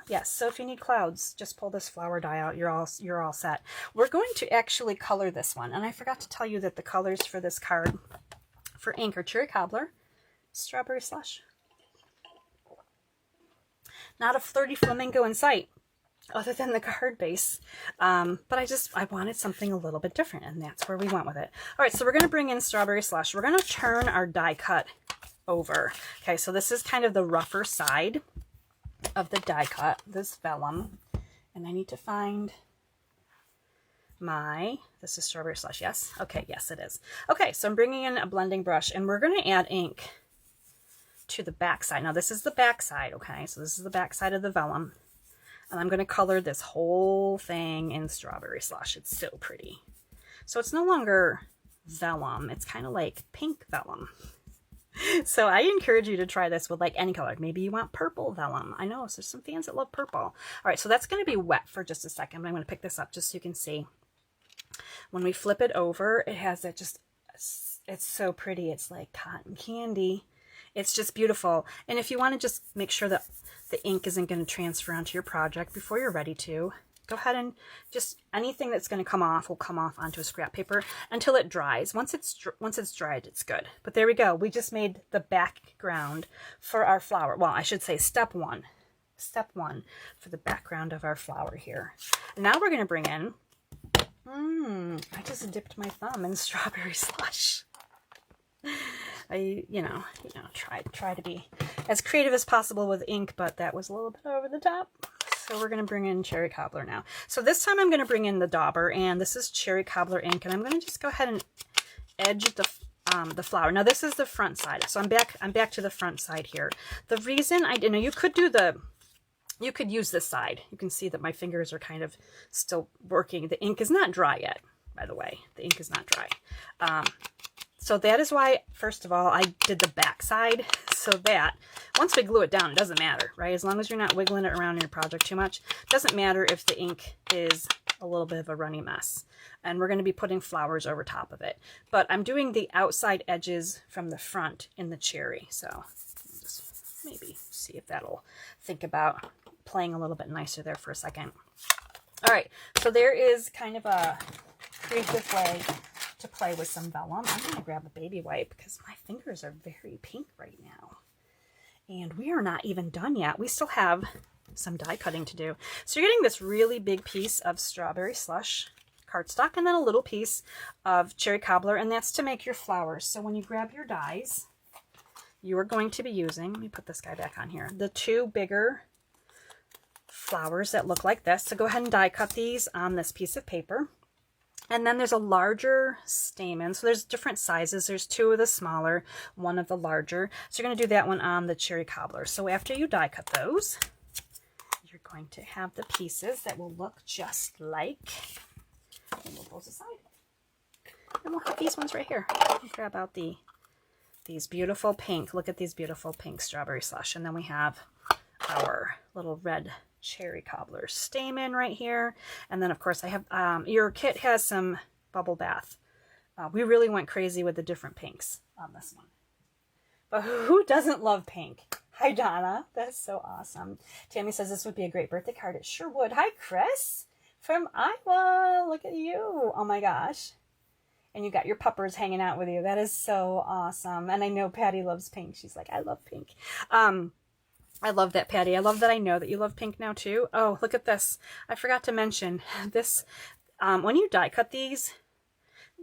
Yes, so if you need clouds, just pull this flower die out. You're all set. We're going to actually color this one. And I forgot to tell you that the colors for this card for ink are cherry cobbler, strawberry slush. Not a flirty flamingo in sight, other than the card base. But I wanted something a little bit different, and that's where we went with it. All right, so we're going to bring in strawberry slush. We're going to turn our die cut over. Okay, so this is kind of the rougher side of the die cut, this vellum. And I need to find this is strawberry slush, yes? Okay, yes it is. Okay, so I'm bringing in a blending brush, and we're going to add ink to the back side. Now this is the back side, okay? So this is the back side of the vellum. And I'm going to color this whole thing in strawberry slush. It's so pretty. So it's no longer vellum. It's kind of like pink vellum. So I encourage you to try this with like any color. Maybe you want purple vellum. I know there's some fans that love purple. All right, so that's going to be wet for just a second. But I'm going to pick this up just so you can see. When we flip it over, it has that it's so pretty. It's like cotton candy. It's just beautiful. And if you want to just make sure that the ink isn't going to transfer onto your project before you're ready to, go ahead and just anything that's going to come off will come off onto a scrap paper until it dries. Once it's dried, it's good. But there we go. We just made the background for our flower. Well, I should say step one for the background of our flower here. And now we're going to bring in, I just dipped my thumb in strawberry slush. I, try to be as creative as possible with ink, but that was a little bit over the top. So we're going to bring in cherry cobbler now. So this time I'm going to bring in the dauber, and this is cherry cobbler ink, and I'm going to just go ahead and edge the flower. Now this is the front side, so I'm back to the front side here. The reason you could use this side. You can see that my fingers are kind of still working. The ink is not dry yet, by the way. The ink is not dry. So that is why, first of all, I did the back side, so that once we glue it down, it doesn't matter, right? As long as you're not wiggling it around in your project too much, it doesn't matter if the ink is a little bit of a runny mess. And we're going to be putting flowers over top of it. But I'm doing the outside edges from the front in the cherry, so just maybe see if that'll think about playing a little bit nicer there for a second. All right, so there is kind of a creative way to play with some vellum. I'm going to grab a baby wipe because my fingers are very pink right now. And we are not even done yet. We still have some die cutting to do. So you're getting this really big piece of strawberry slush cardstock and then a little piece of cherry cobbler, and that's to make your flowers. So when you grab your dies, you are going to be using, let me put this guy back on here, the two bigger flowers that look like this. So go ahead and die cut these on this piece of paper. And then there's a larger stamen. So there's different sizes. There's two of the smaller, one of the larger. So you're going to do that one on the cherry cobbler. So after you die cut those, you're going to have the pieces that will look just like, and we'll pull this aside. And we'll have these ones right here. Grab out these beautiful pink. Look at these beautiful pink strawberry slush. And then we have our little red cherry cobbler stamen right here. And then of course I have your kit has some bubble bath. We really went crazy with the different pinks on this one, but who doesn't love pink? Hi Donna, that's so awesome. Tammy says this would be a great birthday card. It sure would. Hi Chris from Iowa, look at you. Oh my gosh. And you got your puppers hanging out with you. That is so awesome. And I know Patty loves pink. She's like, I love pink. I love that, Patty. I love that I know that you love pink now, too. Oh, look at this. I forgot to mention this. When you die cut these,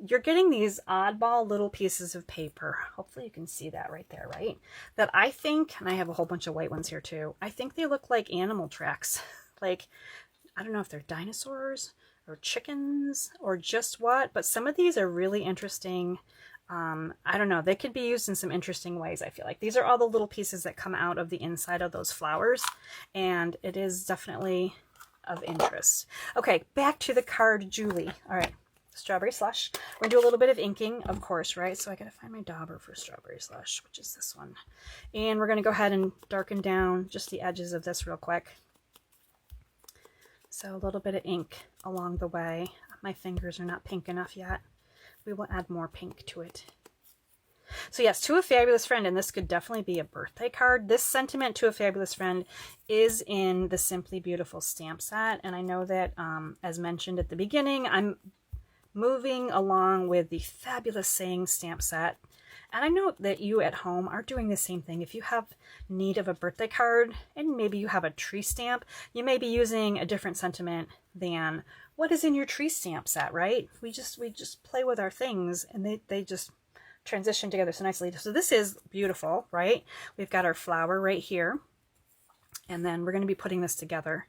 you're getting these oddball little pieces of paper. Hopefully you can see that right there, right? That I think, and I have a whole bunch of white ones here, too. I think they look like animal tracks. Like, I don't know if they're dinosaurs or chickens or just what, but some of these are really interesting. I don't know, they could be used in some interesting ways, I feel like. These are all the little pieces that come out of the inside of those flowers, and it is definitely of interest. Okay, back to the card, Julie. All right, strawberry slush. We're gonna do a little bit of inking, of course, right? So I gotta find my dauber for strawberry slush, which is this one. And we're gonna go ahead and darken down just the edges of this real quick. So a little bit of ink along the way. My fingers are not pink enough yet. We will add more pink to it. So yes, to a fabulous friend, and this could definitely be a birthday card. This sentiment, to a fabulous friend, is in the Simply Beautiful stamp set. And I know that, as mentioned at the beginning, I'm moving along with the Fabulous Sayings stamp set. And I know that you at home are doing the same thing. If you have need of a birthday card and maybe you have a tree stamp, you may be using a different sentiment than what is in your tree stamp set, right? We just play with our things and they just transition together so nicely. So this is beautiful, right? We've got our flower right here. And then we're going to be putting this together.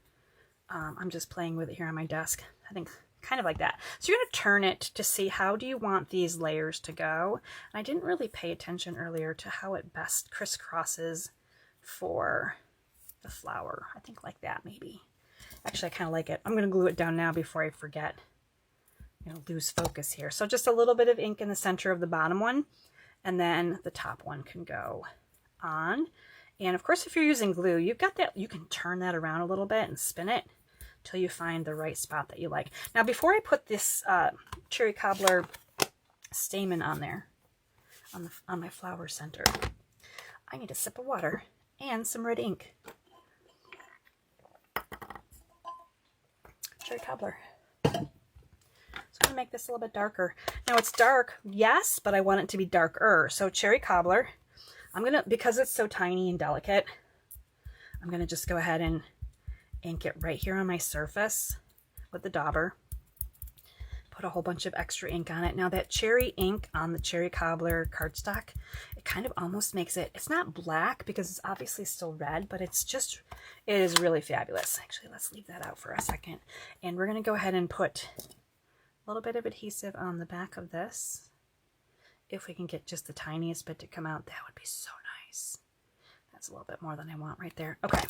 I'm just playing with it here on my desk. I think kind of like that. So you're going to turn it to see how do you want these layers to go. And I didn't really pay attention earlier to how it best crisscrosses for the flower. I think like that maybe. Actually, I kind of like it. I'm going to glue it down now before I forget. You know, lose focus here. So just a little bit of ink in the center of the bottom one, and then the top one can go on. And of course, if you're using glue, you've got that, you can turn that around a little bit and spin it till you find the right spot that you like. Now, before I put this cherry cobbler stamen on there, on my flower center, I need a sip of water and some red ink. Cherry cobbler. So I'm going to make this a little bit darker. Now it's dark, yes, but I want it to be darker. So cherry cobbler, I'm going to, because it's so tiny and delicate, I'm going to just go ahead and ink it right here on my surface with the dauber. Put a whole bunch of extra ink on it. Now that cherry ink on the cherry cobbler cardstock, it kind of almost makes it, it's not black because it's obviously still red, but it's just, it is really fabulous. Actually, let's leave that out for a second. And we're going to go ahead and put a little bit of adhesive on the back of this. If we can get just the tiniest bit to come out, that would be so nice. That's a little bit more than I want right there. Okay.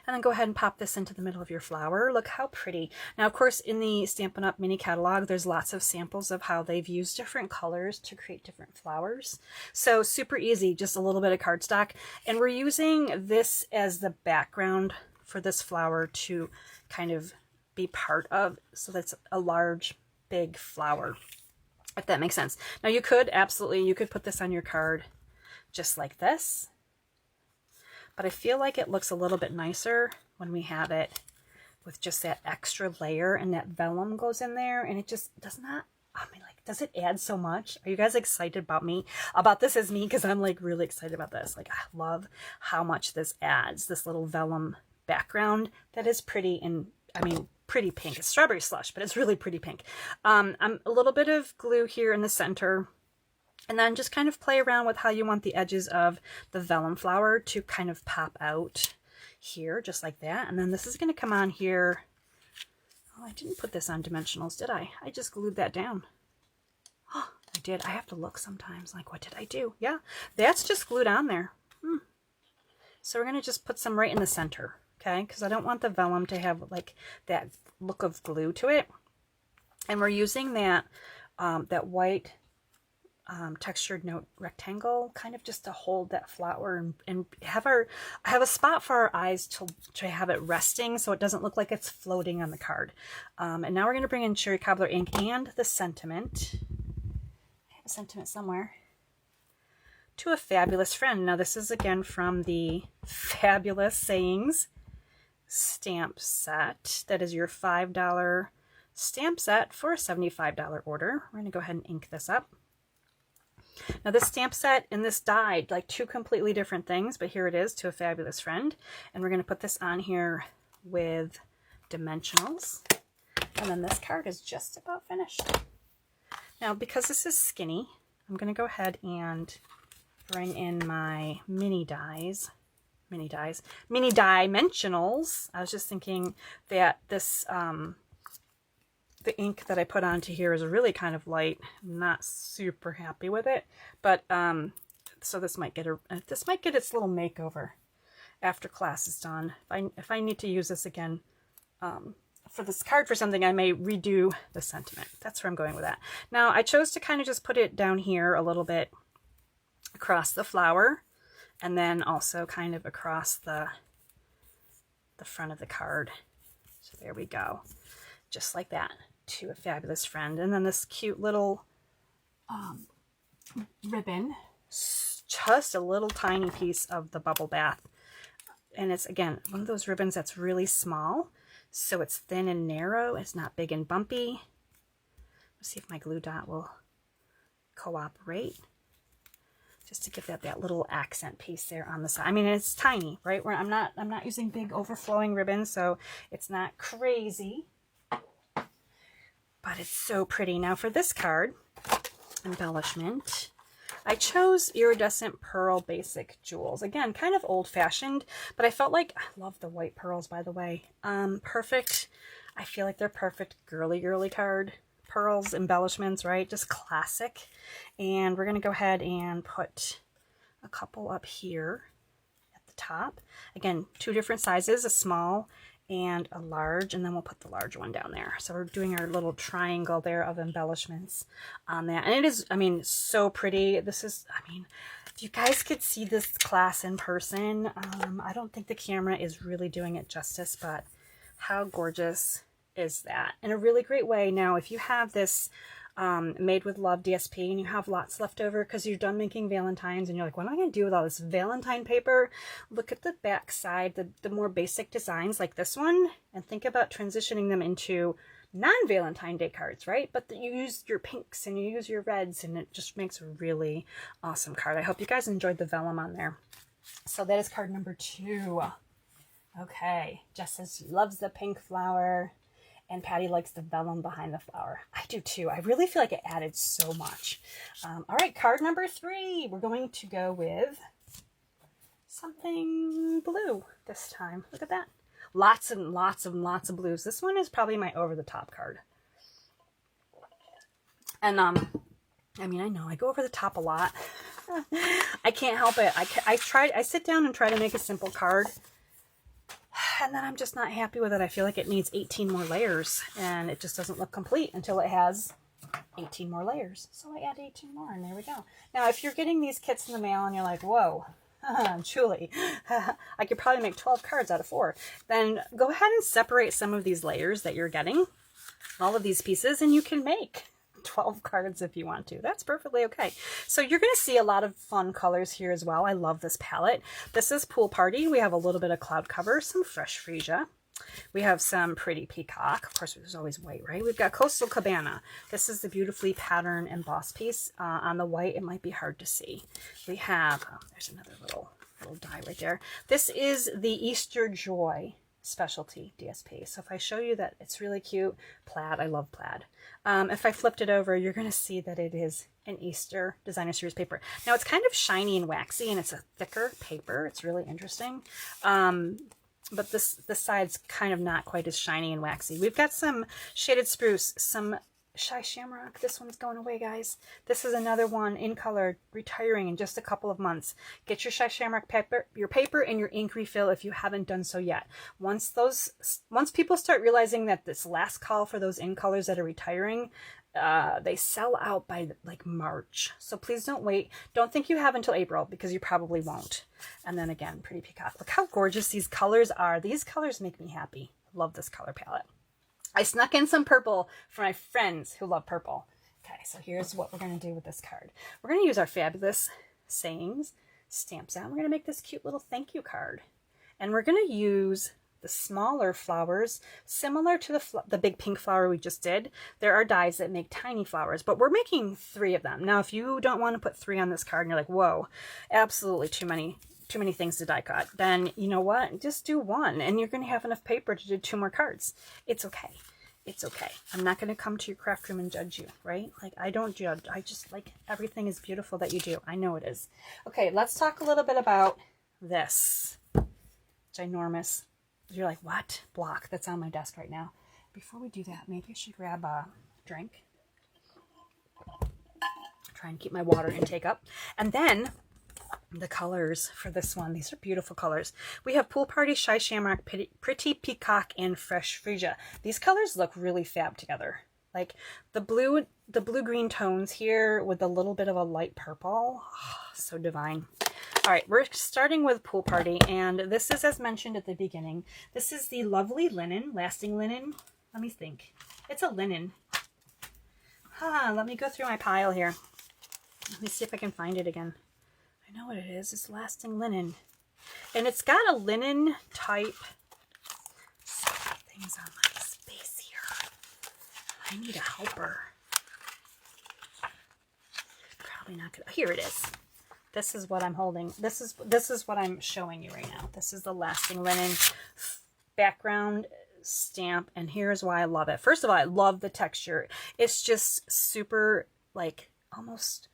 And then go ahead and pop this into the middle of your flower. Look how pretty. Now, of course, in the Stampin' Up! Mini catalog, there's lots of samples of how they've used different colors to create different flowers. So super easy, just a little bit of cardstock. And we're using this as the background for this flower to kind of be part of. So that's a large, big flower, if that makes sense. Now, you could absolutely, you could put this on your card just like this. But I feel like it looks a little bit nicer when we have it with just that extra layer and that vellum goes in there, and it just does not, I mean, like, does it add so much? Are you guys excited about this as me? Because I'm like really excited about this. Like, I love how much this adds, this little vellum background that is pretty, and I mean, pretty pink. It's strawberry slush, but it's really pretty pink. I'm a little bit of glue here in the center. And then just kind of play around with how you want the edges of the vellum flower to kind of pop out here, just like that. And then this is going to come on here. Oh, I didn't put this on dimensionals, did I? I just glued that down. Oh, I did. I have to look sometimes, like, what did I do? Yeah, that's just glued on there. So we're going to just put some right in the center, okay? Because I don't want the vellum to have, like, that look of glue to it. And we're using that, that white textured note rectangle kind of just to hold that flower and have a spot for our eyes to have it resting so it doesn't look like it's floating on the card. And now we're going to bring in cherry cobbler ink and the sentiment. I have a sentiment somewhere. To a fabulous friend. Now this is again from the Fabulous Sayings stamp set. That is your $5 stamp set for a $75 order. We're going to go ahead and ink this up. Now this stamp set and this die, like two completely different things, but here it is, To a Fabulous Friend. And we're going to put this on here with dimensionals. And then this card is just about finished. Now, because this is skinny, I'm going to go ahead and bring in my mini dimensionals. I was just thinking that this, the ink that I put onto here is really kind of light. I'm not super happy with it, but so this might get its little makeover after class is done. If I need to use this again for this card for something, I may redo the sentiment. That's where I'm going with that. Now I chose to kind of just put it down here a little bit across the flower, and then also kind of across the front of the card. So there we go. Just like that, to a fabulous friend. And then this cute little ribbon, just a little tiny piece of the bubble bath. And it's, again, one of those ribbons that's really small. So it's thin and narrow. It's not big and bumpy. Let's see if my glue dot will cooperate. Just to give that little accent piece there on the side. I mean, it's tiny, right? Where I'm not using big overflowing ribbons, so it's not crazy. But it's so pretty. Now for this card, embellishment, I chose iridescent pearl basic jewels. Again, kind of old-fashioned, but I felt like, I love the white pearls, by the way. Perfect. I feel like they're perfect girly card pearls, embellishments, right? Just classic. And we're going to go ahead and put a couple up here at the top. Again, 2 different sizes, a small and a large, and then we'll put the large one down there. So we're doing our little triangle there of embellishments on that. And it is, I mean, so pretty. This is, I mean, if you guys could see this class in person, I don't think the camera is really doing it justice, but how gorgeous is that? In a really great way. Now, if you have this Made with Love DSP and you have lots left over because you're done making Valentines and you're like, what am I going to do with all this Valentine paper? Look at the back side, the more basic designs like this one, and think about transitioning them into non-Valentine Day cards, right? But you use your pinks and you use your reds, and it just makes a really awesome card. I hope you guys enjoyed the vellum on there. So that is card number 2. Okay, Jess says she loves the pink flower. And Patty likes the vellum behind the flower. I do too. I really feel like it added so much. All right, card number 3. We're going to go with something blue this time. Look at that. Lots and lots of blues. This one is probably my over-the-top card. And, I mean, I know I go over the top a lot. I can't help it. I sit down and try to make a simple card. And then I'm just not happy with it. I feel like it needs 18 more layers, and it just doesn't look complete until it has 18 more layers. So I add 18 more, and there we go. Now, if you're getting these kits in the mail and you're like, whoa, Julie, I could probably make 12 cards out of 4. Then go ahead and separate some of these layers that you're getting, all of these pieces, and you can make 12 cards if you want to. That's perfectly okay. So you're going to see a lot of fun colors here as well. I love this palette. This is Pool Party. We have a little bit of Cloud Cover, some Fresh Freesia. We have some Pretty Peacock. Of course, there's always white, right? We've got Coastal Cabana. This is the beautifully patterned embossed piece. On the white, it might be hard to see. We have, there's another little die right there. This is the Easter Joy Specialty DSP. So if I show you that it's really cute, plaid, I love plaid. If I flipped it over, you're going to see that it is an Easter Designer Series paper. Now it's kind of shiny and waxy, and it's a thicker paper. It's really interesting. But this side's kind of not quite as shiny and waxy. We've got some Shaded Spruce, some Shy Shamrock. This one's going away, guys. This is another one in color, retiring in just a couple of months. Get your Shy Shamrock paper, your paper and your ink refill if you haven't done so yet. Once people start realizing that this last call for those in colors that are retiring, they sell out by like March. So please don't wait. Don't think you have until April, because you probably won't. And then again, Pretty Peacock. Look how gorgeous these colors are. These colors make me happy. Love this color palette. I snuck in some purple for my friends who love purple. Okay, so here's what we're going to do with this card. We're going to use our fabulous sayings stamp set. We're going to make this cute little thank you card. And we're going to use the smaller flowers, similar to the big pink flower we just did. There are dies that make tiny flowers, but we're making 3 of them. Now, if you don't want to put 3 on this card and you're like, whoa, absolutely too many things to die cut, then you know what? Just do 1, and you're going to have enough paper to do 2 more cards. It's okay. It's okay. I'm not going to come to your craft room and judge you, right? Like, I don't judge. I just, like, everything is beautiful that you do. I know it is. Okay, let's talk a little bit about this ginormous, you're like, what? Block that's on my desk right now. Before we do that, maybe I should grab a drink. Try and keep my water intake up. And then the colors for this one, these are beautiful colors. We have Pool Party, Shy Shamrock, Pretty Peacock, and Fresh Freesia. These colors look really fab together. Like the blue-green tones here with a little bit of a light purple. Oh, so divine. All right, we're starting with Pool Party, and this is, as mentioned at the beginning, this is the lovely linen, lasting linen. Let me think. It's a linen. Let me go through my pile here. Let me see if I can find it again. I know what it is. It's lasting linen. And it's got a linen type. So many things on my space here. I need a helper. Probably not gonna. Here it is. This is what I'm holding. This is what I'm showing you right now. This is the lasting linen background stamp, and here's why I love it. First of all, I love the texture. It's just super, like, almost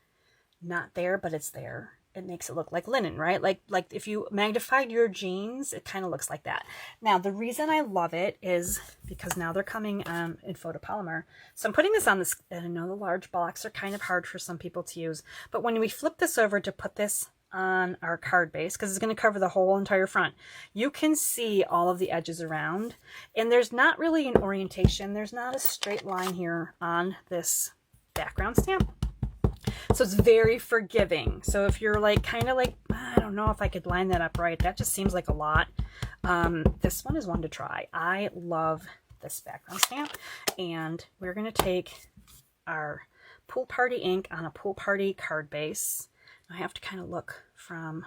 not there, but it's there. It makes it look like linen, right? Like if you magnified your jeans, it kind of looks like that. Now, the reason I love it is because now they're coming in photopolymer. So I'm putting this on this, and I know the large blocks are kind of hard for some people to use, but when we flip this over to put this on our card base, because it's going to cover the whole entire front, you can see all of the edges around, and there's not really an orientation. There's not a straight line here on this background stamp. So it's very forgiving. So if you're like, kind of like, I don't know if I could line that up right, that just seems like a lot. This one is one to try. I love this background stamp, and we're going to take our Pool Party ink on a Pool Party card base. I have to kind of look from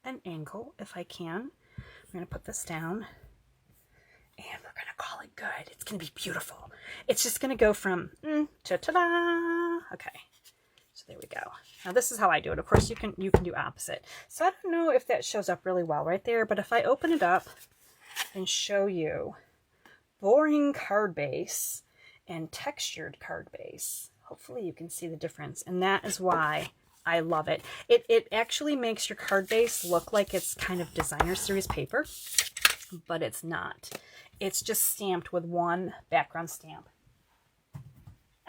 an angle if I can. I'm going to put this down, and we're going to call it good. It's going to be beautiful. It's just going to go from to ta-da. Okay. So there we go. Now this is how I do it. Of course, you can do opposite. So I don't know if that shows up really well right there, but if I open it up and show you boring card base and textured card base, hopefully you can see the difference. And that is why I love it. It actually makes your card base look like it's kind of designer series paper, but it's not. It's just stamped with one background stamp.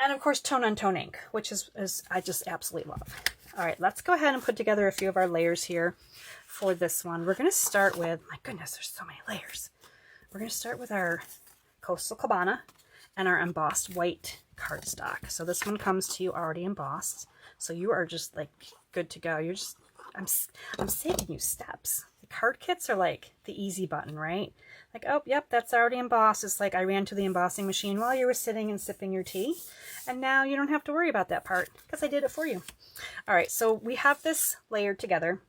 And of course, tone-on-tone ink, which is I just absolutely love. All right, let's go ahead and put together a few of our layers here for this one. We're going to start with, my goodness, there's so many layers. We're going to start with our Coastal Cabana and our embossed white cardstock. So this one comes to you already embossed. So you are just like good to go. You're just, I'm saving you steps. The card kits are like the easy button, right? Like, oh, yep, that's already embossed. It's like I ran to the embossing machine while you were sitting and sipping your tea. And now you don't have to worry about that part because I did it for you. All right, so we have this layered together.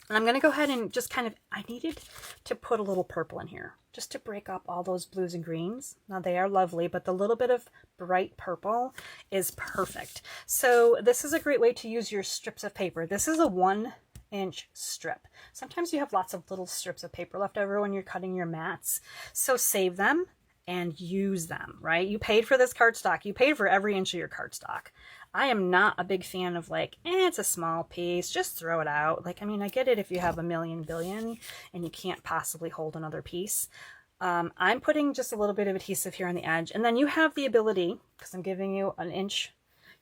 And I'm going to go ahead and just kind of, I needed to put a little purple in here just to break up all those blues and greens. Now they are lovely, but the little bit of bright purple is perfect. So this is a great way to use your strips of paper. This is a 1-inch strip. Sometimes you have lots of little strips of paper left over when you're cutting your mats. So save them and use them, right? You paid for this cardstock. You paid for every inch of your cardstock. I am not a big fan of like, it's a small piece, just throw it out. Like, I mean, I get it if you have a million billion and you can't possibly hold another piece. I'm putting just a little bit of adhesive here on the edge, and then you have the ability, because I'm giving you an inch,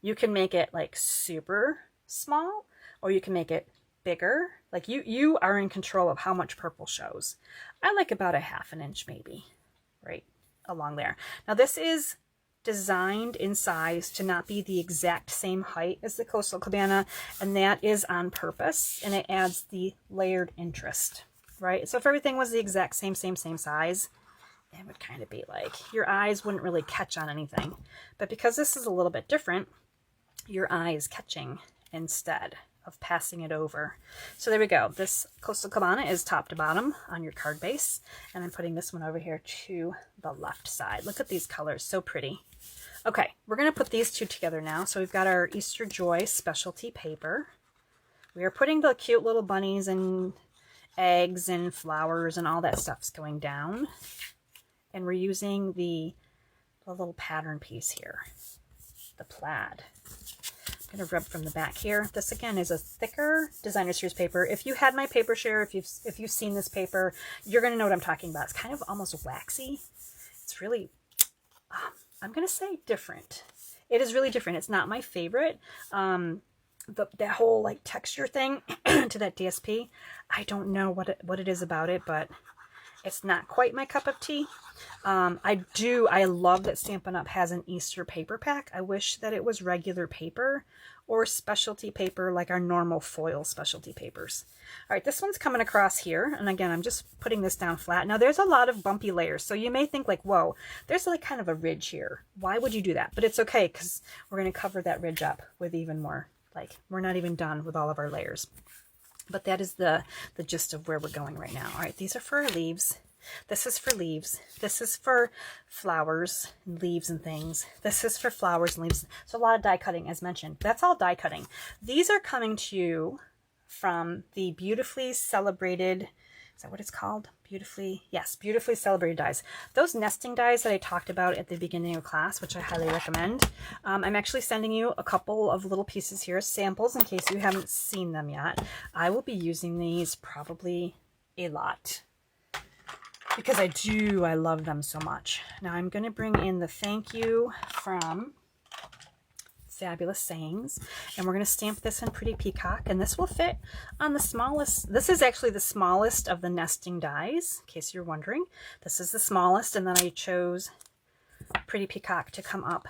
you can make it like super small, or you can make it bigger. Like you are in control of how much purple shows. I like about a 1/2 inch maybe, right along there. Now this is designed in size to not be the exact same height as the Coastal Cabana, and that is on purpose, and it adds the layered interest, right? So if everything was the exact same size, it would kind of be like your eyes wouldn't really catch on anything. But because this is a little bit different, your eye is catching instead of passing it over. So there we go. This Coastal Cabana is top to bottom on your card base, and I'm putting this one over here to the left side. Look at these colors, so pretty. Okay, we're going to put these two together now. So we've got our Easter Joy specialty paper. We are putting the cute little bunnies and eggs and flowers and all that stuff's going down. And we're using the little pattern piece here, the plaid. I'm going to rub from the back here. This again is a thicker designer series paper. If you had my paper share, if you've seen this paper, you're going to know what I'm talking about. It's kind of almost waxy. It's really, I'm going to say different. It is really different. It's not my favorite. That whole like texture thing to that DSP, I don't know what it is about it, but It's not quite my cup of tea. I love that Stampin' Up! Has an Easter paper pack. I wish that it was regular paper or specialty paper like our normal foil specialty papers. All right, this one's coming across here. And again, I'm just putting this down flat. Now there's a lot of bumpy layers. So you may think like, whoa, there's like kind of a ridge here. Why would you do that? But it's okay because we're going to cover that ridge up with even more. Like we're not even done with all of our layers. But that is the gist of where we're going right now. All right, these are for our leaves. This is for leaves. This is for flowers and leaves and things. This is for flowers and leaves. So a lot of die cutting as mentioned. That's all die cutting. These are coming to you from the Beautifully Celebrated, is that what it's called? Beautifully Celebrated dies. Those nesting dies that I talked about at the beginning of class, which I highly recommend. I'm actually sending you a couple of little pieces here, samples, in case you haven't seen them yet. I will be using these probably a lot because I love them so much. Now I'm going to bring in the thank you from Fabulous Sayings, and we're going to stamp this in Pretty Peacock, and this will fit on the smallest. This is actually the smallest of the nesting dies, in case you're wondering. This is the smallest, and then I chose Pretty Peacock to come up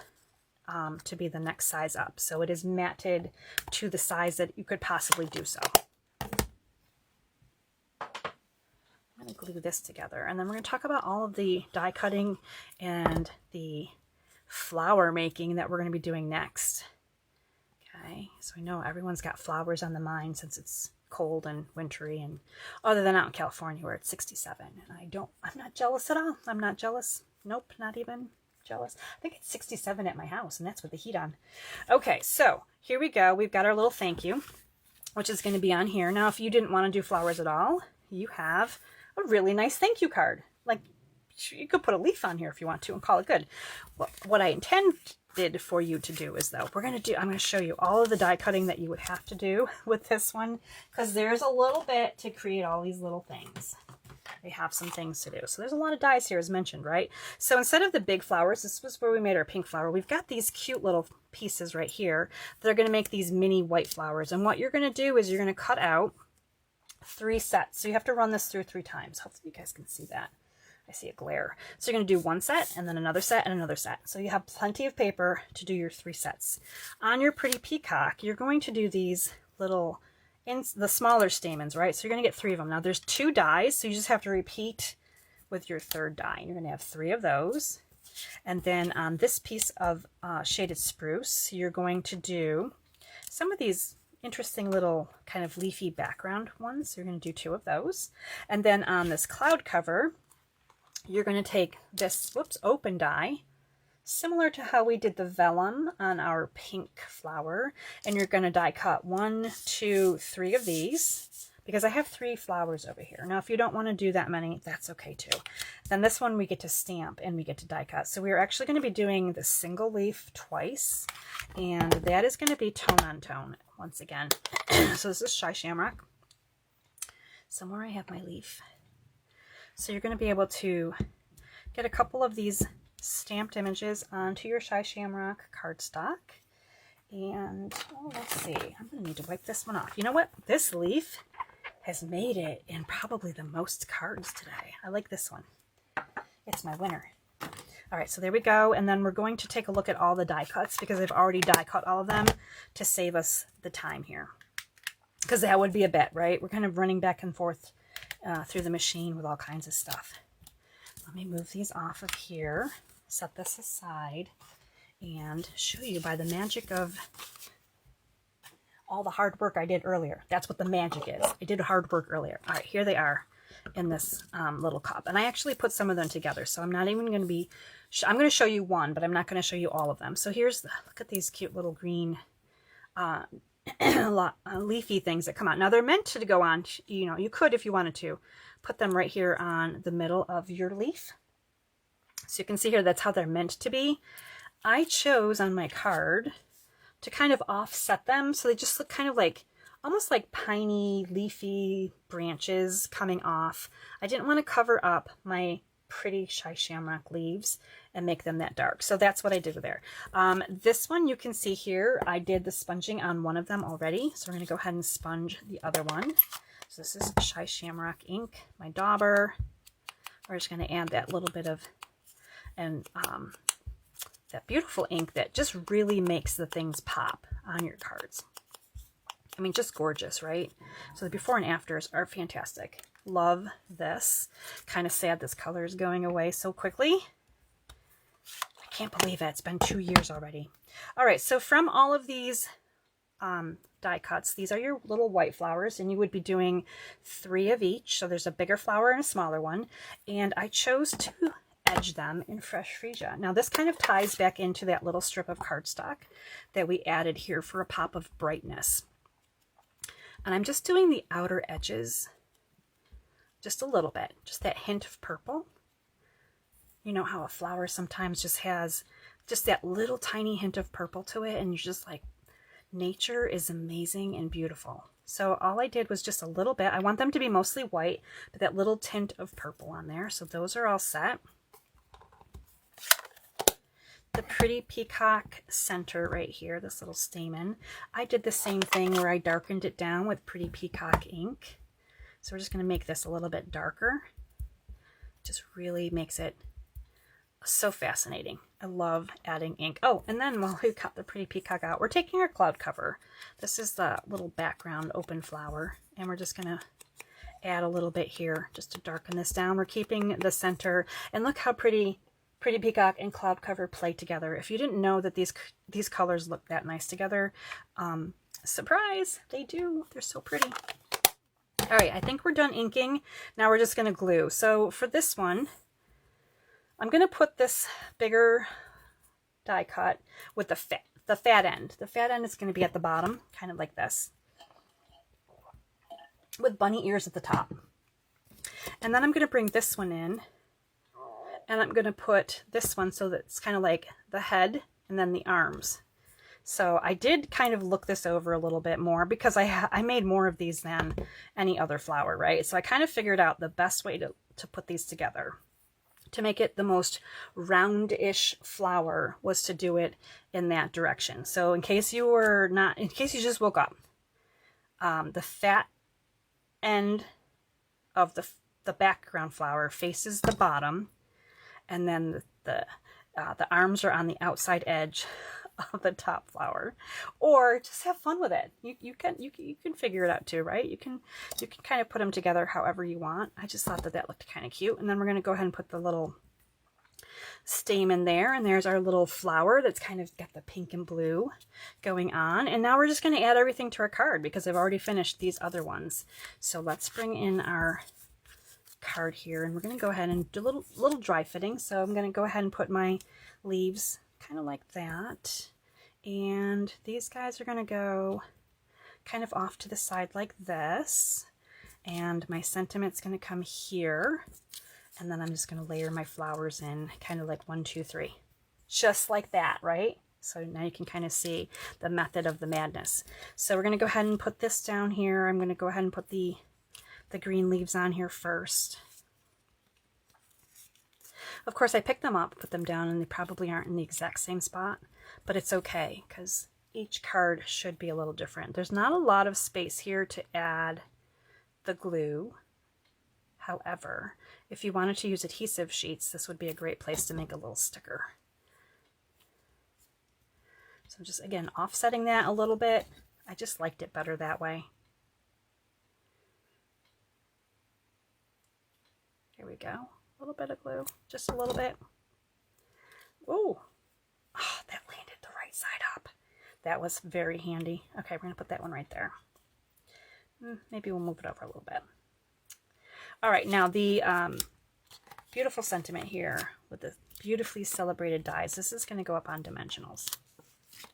to be the next size up. So it is matted to the size that you could possibly do so. I'm going to glue this together, and then we're going to talk about all of the die cutting and the flower making that we're going to be doing next. Okay, so I know everyone's got flowers on the mind since it's cold and wintry, and other than out in California where it's 67, and I'm not jealous at all. I'm not jealous. Nope, not even jealous. I think it's 67 at my house, and that's with the heat on. Okay, so here we go. We've got our little thank you, which is going to be on here. Now, if you didn't want to do flowers at all, you have a really nice thank you card. Like, you could put a leaf on here if you want to and call it good. What I intended for you to do is, though, I'm going to show you all of the die cutting that you would have to do with this one, because there's a little bit to create all these little things. They have some things to do. So there's a lot of dies here as mentioned, right? So instead of the big flowers, this was where we made our pink flower. We've got these cute little pieces right here that are going to make these mini white flowers. And what you're going to do is you're going to cut out 3 sets. So you have to run this through 3 times. Hopefully you guys can see that. I see a glare. So you're going to do 1 set and then another set and another set. So you have plenty of paper to do your 3 sets. On your Pretty Peacock, you're going to do these little, the smaller stamens, right? So you're going to get 3 of them. Now there's 2 dies, so you just have to repeat with your 3rd die. You're going to have 3 of those. And then on this piece of shaded spruce, you're going to do some of these interesting little kind of leafy background ones. You're going to do 2 of those. And then on this cloud cover, you're going to take this, open die, similar to how we did the vellum on our pink flower, and you're going to die cut 1, 2, 3 of these, because I have 3 flowers over here. Now, if you don't want to do that many, that's okay too. Then this one we get to stamp and we get to die cut. So we're actually going to be doing the single leaf twice, and that is going to be tone on tone once again. So this is Shy Shamrock. Somewhere I have my leaf. So you're going to be able to get a couple of these stamped images onto your Shy Shamrock cardstock. And, let's see, I'm going to need to wipe this one off. You know what? This leaf has made it in probably the most cards today. I like this one. It's my winner. All right, so there we go. And then we're going to take a look at all the die cuts because I've already die cut all of them to save us the time here. Because that would be a bit, right? We're kind of running back and forth through the machine with all kinds of stuff. Let me move these off of here, set this aside, and show you by the magic of all the hard work I did earlier. That's what the magic is. I did hard work earlier. All right, here they are in this little cup. And I actually put some of them together, so I'm not even going to be, I'm going to show you one, but I'm not going to show you all of them. So here's look at these cute little green leafy things that come out. Now they're meant to go on, you know, you could, if you wanted to, put them right here on the middle of your leaf. So you can see here, that's how they're meant to be. I chose on my card to kind of offset them so they just look kind of like, almost like piney, leafy branches coming off. I didn't want to cover up my pretty Shy Shamrock leaves and make them that dark. So that's what I did there. This one you can see here, I did the sponging on one of them already. So we're going to go ahead and sponge the other one. So this is Shy Shamrock ink, my dauber. we're just going to add that little bit of, and that beautiful ink that just really makes the things pop on your cards. I mean, just gorgeous, right? So the before and afters are fantastic. Love this. Kind of sad this color is going away so quickly. I can't believe it. It's been 2 years already. All right, so from all of these die cuts, these are your little white flowers, and you would be doing 3 of each. So there's a bigger flower and a smaller one. And I chose to edge them in fresh freesia. Now this kind of ties back into that little strip of cardstock that we added here for a pop of brightness. And I'm just doing the outer edges just a little bit, just that hint of purple. You know how a flower sometimes just has just that little tiny hint of purple to it, and you're just like, nature is amazing and beautiful. So all I did was just a little bit. I want them to be mostly white, but that little tint of purple on there. So those are all set. The pretty peacock center right here, this little stamen, I did the same thing where I darkened it down with pretty peacock ink. So we're just going to make this a little bit darker. Just really makes it so fascinating. I love adding ink. Oh, and then while we cut the pretty peacock out, we're taking our cloud cover. This is the little background open flower, and we're just going to add a little bit here just to darken this down. We're keeping the center, and look how pretty peacock and cloud cover play together. If you didn't know that these colors look that nice together, surprise, they do. They're so pretty. All right, I think we're done inking. Now we're just going to glue. So for this one, I'm going to put this bigger die cut with the fat end. The fat end is going to be at the bottom, kind of like this, with bunny ears at the top. And then I'm going to bring this one in, and I'm going to put this one so that it's kind of like the head and then the arms. So I did kind of look this over a little bit more because I made more of these than any other flower, right? So I kind of figured out the best way to put these together to make it the most round-ish flower was to do it in that direction. So in case you just woke up, the fat end of the background flower faces the bottom, and then the arms are on the outside edge of the top flower. Or just have fun with it. You can figure it out too, right? You can kind of put them together however you want. I just thought that looked kind of cute. And then we're going to go ahead and put the little stamen there, and there's our little flower that's kind of got the pink and blue going on. And now we're just going to add everything to our card because I've already finished these other ones. So let's bring in our card here, and we're going to go ahead and do a little dry fitting. So I'm going to go ahead and put my leaves kind of like that, and these guys are going to go kind of off to the side like this, and my sentiment's going to come here, and then I'm just going to layer my flowers in kind of like 1, 2, 3, just like that, right? So now you can kind of see the method of the madness. So we're going to go ahead and put this down here. I'm going to go ahead and put the green leaves on here first. Of course, I picked them up, put them down, and they probably aren't in the exact same spot, but it's okay because each card should be a little different. There's not a lot of space here to add the glue. However, if you wanted to use adhesive sheets, this would be a great place to make a little sticker. So I'm just, again, offsetting that a little bit. I just liked it better that way. Here we go. A little bit of glue, just a little bit. Ooh, oh, that landed the right side up. That was very handy. Okay, we're going to put that one right there. Maybe we'll move it over a little bit. All right, now the beautiful sentiment here with the beautifully celebrated dies. This is going to go up on dimensionals.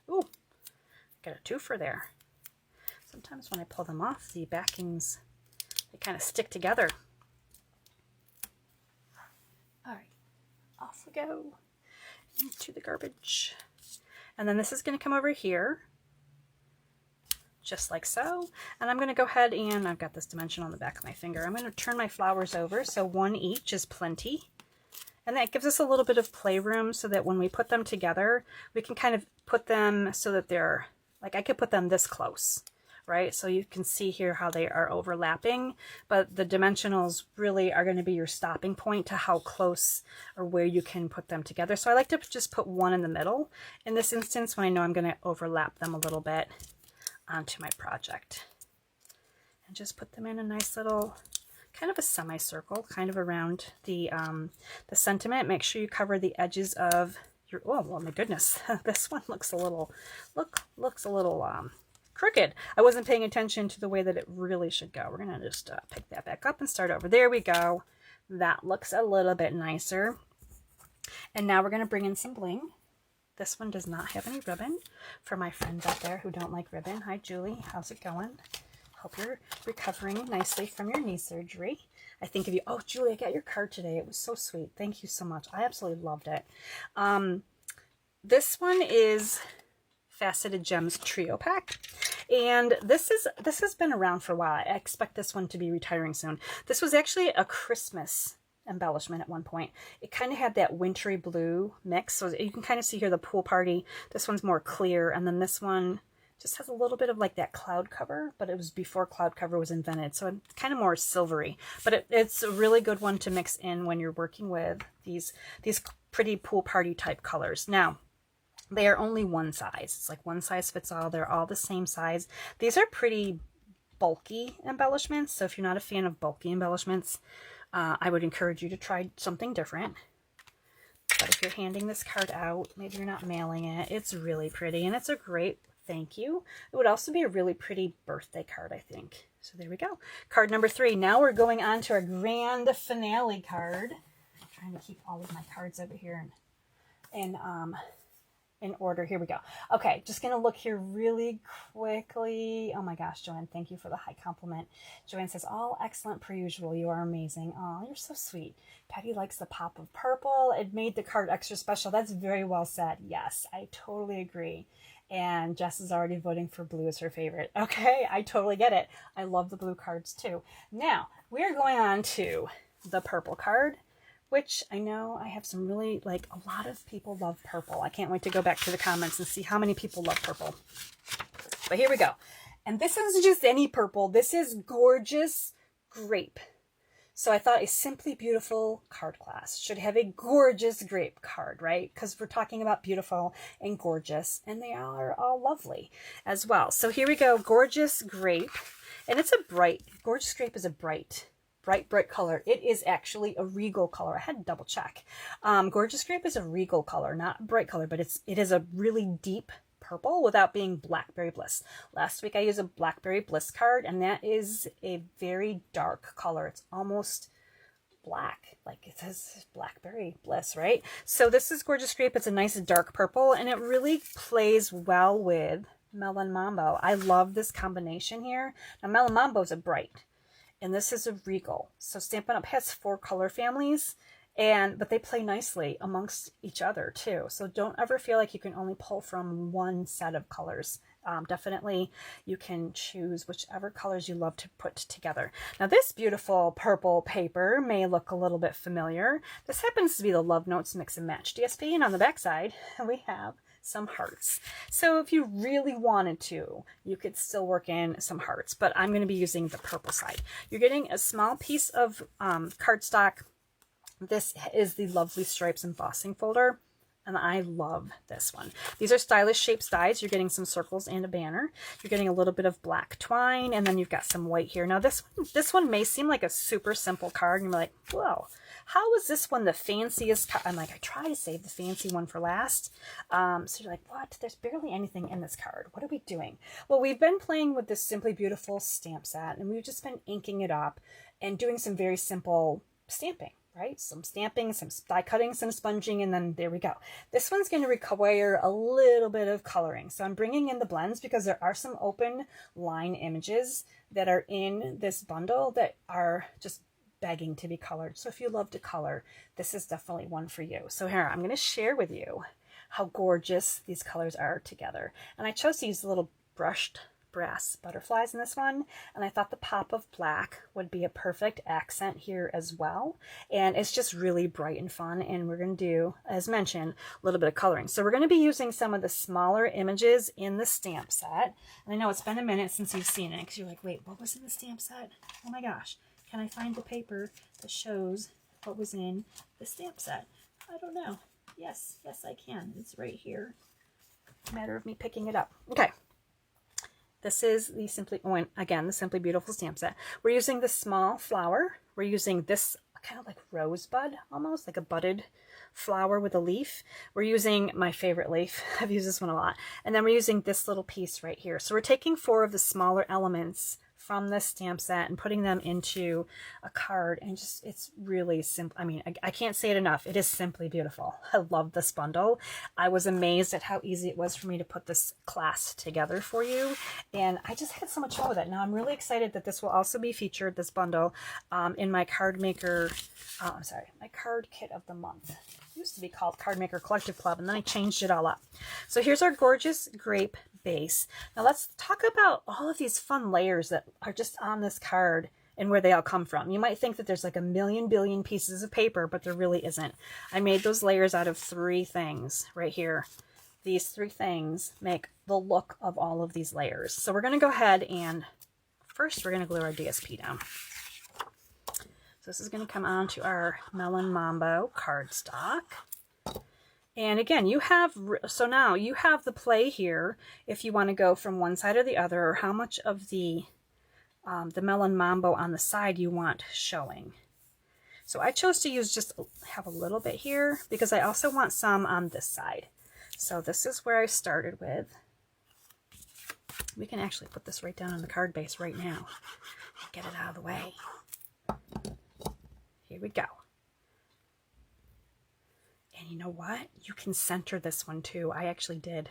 Ooh, got a twofer there. Sometimes when I pull them off, the backings, they kind of stick together. All right, off we go into the garbage. And then this is going to come over here, just like so. And I'm going to go ahead and, I've got this dimension on the back of my finger, I'm going to turn my flowers over so 1 each is plenty. And that gives us a little bit of playroom so that when we put them together, we can kind of put them so that they're, like I could put them this close, right? So you can see here how they are overlapping, but the dimensionals really are going to be your stopping point to how close or where you can put them together. So I like to just put one in the middle in this instance when I know I'm going to overlap them a little bit onto my project. And just put them in a nice little kind of a semicircle, kind of around the sentiment. Make sure you cover the edges of your, oh my goodness, this one looks a little, looks a little crooked. I wasn't paying attention to the way that it really should go. We're going to just pick that back up and start over. There we go. That looks a little bit nicer. And now we're going to bring in some bling. This one does not have any ribbon. For my friends out there who don't like ribbon, hi Julie, how's it going? Hope you're recovering nicely from your knee surgery. I think of you. Oh, Julie, I got your card today. It was so sweet. Thank you so much. I absolutely loved it. This one is Faceted Gems Trio Pack. And this has been around for a while. I expect this one to be retiring soon. This was actually a Christmas embellishment at one point. It kind of had that wintry blue mix. So you can kind of see here the pool party. This one's more clear. And then this one just has a little bit of like that cloud cover, but it was before cloud cover was invented. So it's kind of more silvery, but it's a really good one to mix in when you're working with these pretty pool party type colors. Now, they are only one size. It's like one size fits all. They're all the same size. These are pretty bulky embellishments. So if you're not a fan of bulky embellishments, I would encourage you to try something different. But if you're handing this card out, maybe you're not mailing it, it's really pretty and it's a great thank you. It would also be a really pretty birthday card, I think. So there we go. Card number 3. Now we're going on to our grand finale card. I'm trying to keep all of my cards over here in order. Here we go. Okay, just going to look here really quickly. Oh my gosh, Joanne, thank you for the high compliment. Joanne says, all excellent per usual. You are amazing. Oh, you're so sweet. Patty likes the pop of purple. It made the card extra special. That's very well said. Yes, I totally agree. And Jess is already voting for blue as her favorite. Okay, I totally get it. I love the blue cards too. Now, we're going on to the purple card, which I know I have some really, like, a lot of people love purple. I can't wait to go back to the comments and see how many people love purple. But here we go. And this isn't just any purple. This is Gorgeous Grape. So I thought a Simply Beautiful card class should have a gorgeous grape card, right? Because we're talking about beautiful and gorgeous, and they are all lovely as well. So here we go, Gorgeous Grape. And it's a bright, Gorgeous Grape is a bright color. It is actually a regal color. I had to double check. Gorgeous Grape is a regal color, not a bright color, but it is a really deep purple without being Blackberry Bliss. Last week I used a Blackberry Bliss card, and that is a very dark color. It's almost black, like it says Blackberry Bliss, right? So this is Gorgeous Grape. It's a nice dark purple, and it really plays well with Melon Mambo. I love this combination here. Now Melon Mambo is a bright, and this is a regal. So Stampin' Up has 4 color families, but they play nicely amongst each other too. So don't ever feel like you can only pull from one set of colors. Definitely you can choose whichever colors you love to put together. Now this beautiful purple paper may look a little bit familiar. This happens to be the Love Notes Mix and Match DSP, and on the back side we have some hearts. So if you really wanted to, you could still work in some hearts, but I'm going to be using the purple side. You're getting a small piece of cardstock. This is the Lovely Stripes embossing folder, and I love this one. These are stylish shaped dies. You're getting some circles and a banner. You're getting a little bit of black twine, and then you've got some white here. Now this one may seem like a super simple card, and you're like, whoa, how is this one the fanciest card? I'm like, I try to save the fancy one for last. So you're like, what? There's barely anything in this card. What are we doing? Well, we've been playing with this Simply Beautiful stamp set, and we've just been inking it up and doing some very simple stamping. Right? Some stamping, some die cutting, some sponging, and then there we go. This one's going to require a little bit of coloring. So I'm bringing in the blends because there are some open line images that are in this bundle that are just begging to be colored. So if you love to color, this is definitely one for you. So here, I'm going to share with you how gorgeous these colors are together. And I chose to use a little brushed brass butterflies in this one, and I thought the pop of black would be a perfect accent here as well. And it's just really bright and fun, and we're going to do, as mentioned, a little bit of coloring. So we're going to be using some of the smaller images in the stamp set. And I know it's been a minute since you've seen it, because you're like, wait, what was in the stamp set? Oh my gosh, can I find the paper that shows what was in the stamp set? I don't know. Yes, I can. It's right here. Matter of me picking it up. Okay. This is the Simply Beautiful stamp set. We're using the small flower. We're using this kind of like rosebud, almost like a budded flower with a leaf. We're using my favorite leaf. I've used this one a lot. And then we're using this little piece right here. So we're taking 4 of the smaller elements from this stamp set and putting them into a card, and just, it's really simple. I mean, I can't say it enough. It is simply beautiful. I love this bundle. I was amazed at how easy it was for me to put this class together for you, and I just had so much fun with it. Now I'm really excited that this will also be featured, this bundle, in my card maker, my card kit of the month. It used to be called Card Maker Collective Club, and then I changed it all up. So here's our gorgeous grape base. Now let's talk about all of these fun layers that are just on this card and where they all come from. You might think that there's like a million billion pieces of paper, but there really isn't. I made those layers out of 3 things right here. These 3 things make the look of all of these layers. So we're going to go ahead and first we're going to glue our DSP down. So this is going to come onto our Melon Mambo cardstock. And again, you have, so now you have the play here if you want to go from one side or the other, or how much of the Melon Mambo on the side you want showing. So I chose to use have a little bit here because I also want some on this side. So this is where I started with. We can actually put this right down on the card base right now. Get it out of the way. Here we go. And you know what? You can center this one too. I actually did.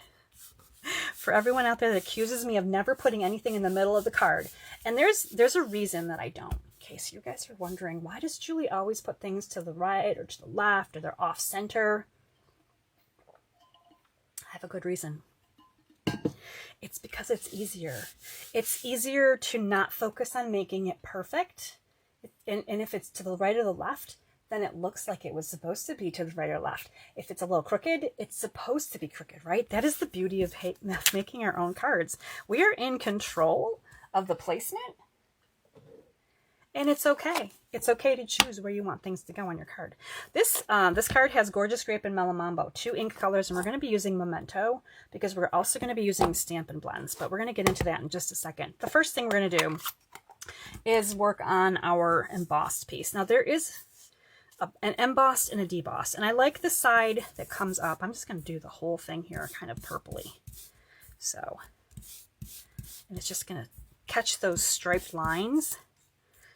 For everyone out there that accuses me of never putting anything in the middle of the card. And there's a reason that I don't. In case you guys are wondering, why does Julie always put things to the right or to the left, or they're off center? I have a good reason. It's because it's easier. It's easier to not focus on making it perfect. And if it's to the right or the left, then it looks like it was supposed to be to the right or left. If it's a little crooked, it's supposed to be crooked, right? That is the beauty of making our own cards. We are in control of the placement, and it's okay. It's okay to choose where you want things to go on your card. This card has Gorgeous Grape and Melon Mambo, 2 ink colors, and we're going to be using Memento because we're also going to be using Stampin' Blends, but we're going to get into that in just a second. The first thing we're going to do is work on our embossed piece. Now there is an embossed and a debossed, and I like the side that comes up. I'm just going to do the whole thing here kind of purpley. So, and it's just going to catch those striped lines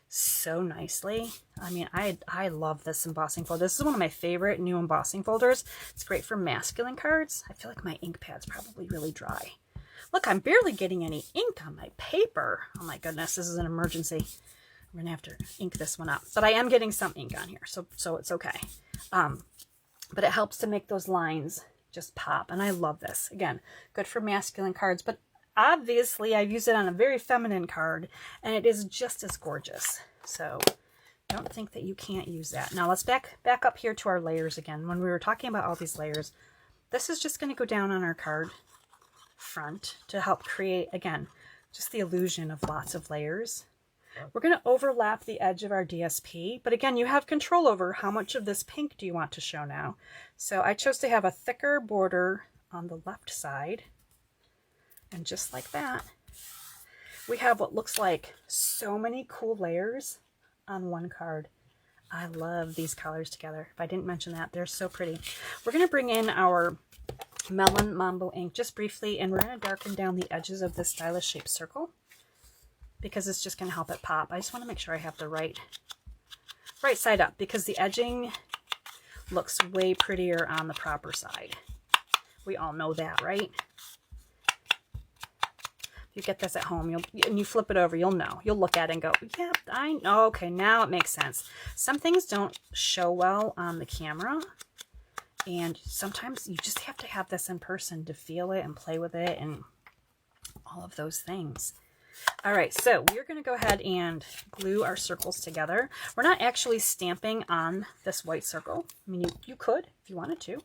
so nicely. I mean, I love this embossing folder. This is one of my favorite new embossing folders. It's great for masculine cards. I feel like my ink pad's probably really dry. Look, I'm barely getting any ink on my paper. Oh my goodness, this is an emergency. I'm gonna have to ink this one up, but I am getting some ink on here, so it's okay. But it helps to make those lines just pop, and I love this. Again, good for masculine cards, but obviously I've used it on a very feminine card, and it is just as gorgeous. So don't think that you can't use that. Now let's back up here to our layers again. When we were talking about all these layers, this is just going to go down on our card front to help create, again, just the illusion of lots of layers. We're going to overlap the edge of our DSP, but again, you have control over how much of this pink do you want to show now. So I chose to have a thicker border on the left side, and just like that, we have what looks like so many cool layers on one card. I love these colors together. If I didn't mention that, they're so pretty. We're going to bring in our Melon Mambo ink just briefly, and we're going to darken down the edges of this stylish shaped circle, because it's just going to help it pop. I just want to make sure I have the right side up, because the edging looks way prettier on the proper side. We all know that, right? If you get this at home, and you flip it over, you'll know. You'll look at it and go, yeah, I know. Okay, now it makes sense. Some things don't show well on the camera, and sometimes you just have to have this in person to feel it and play with it and all of those things. All right, so we're going to go ahead and glue our circles together. We're not actually stamping on this white circle. I mean, you could if you wanted to.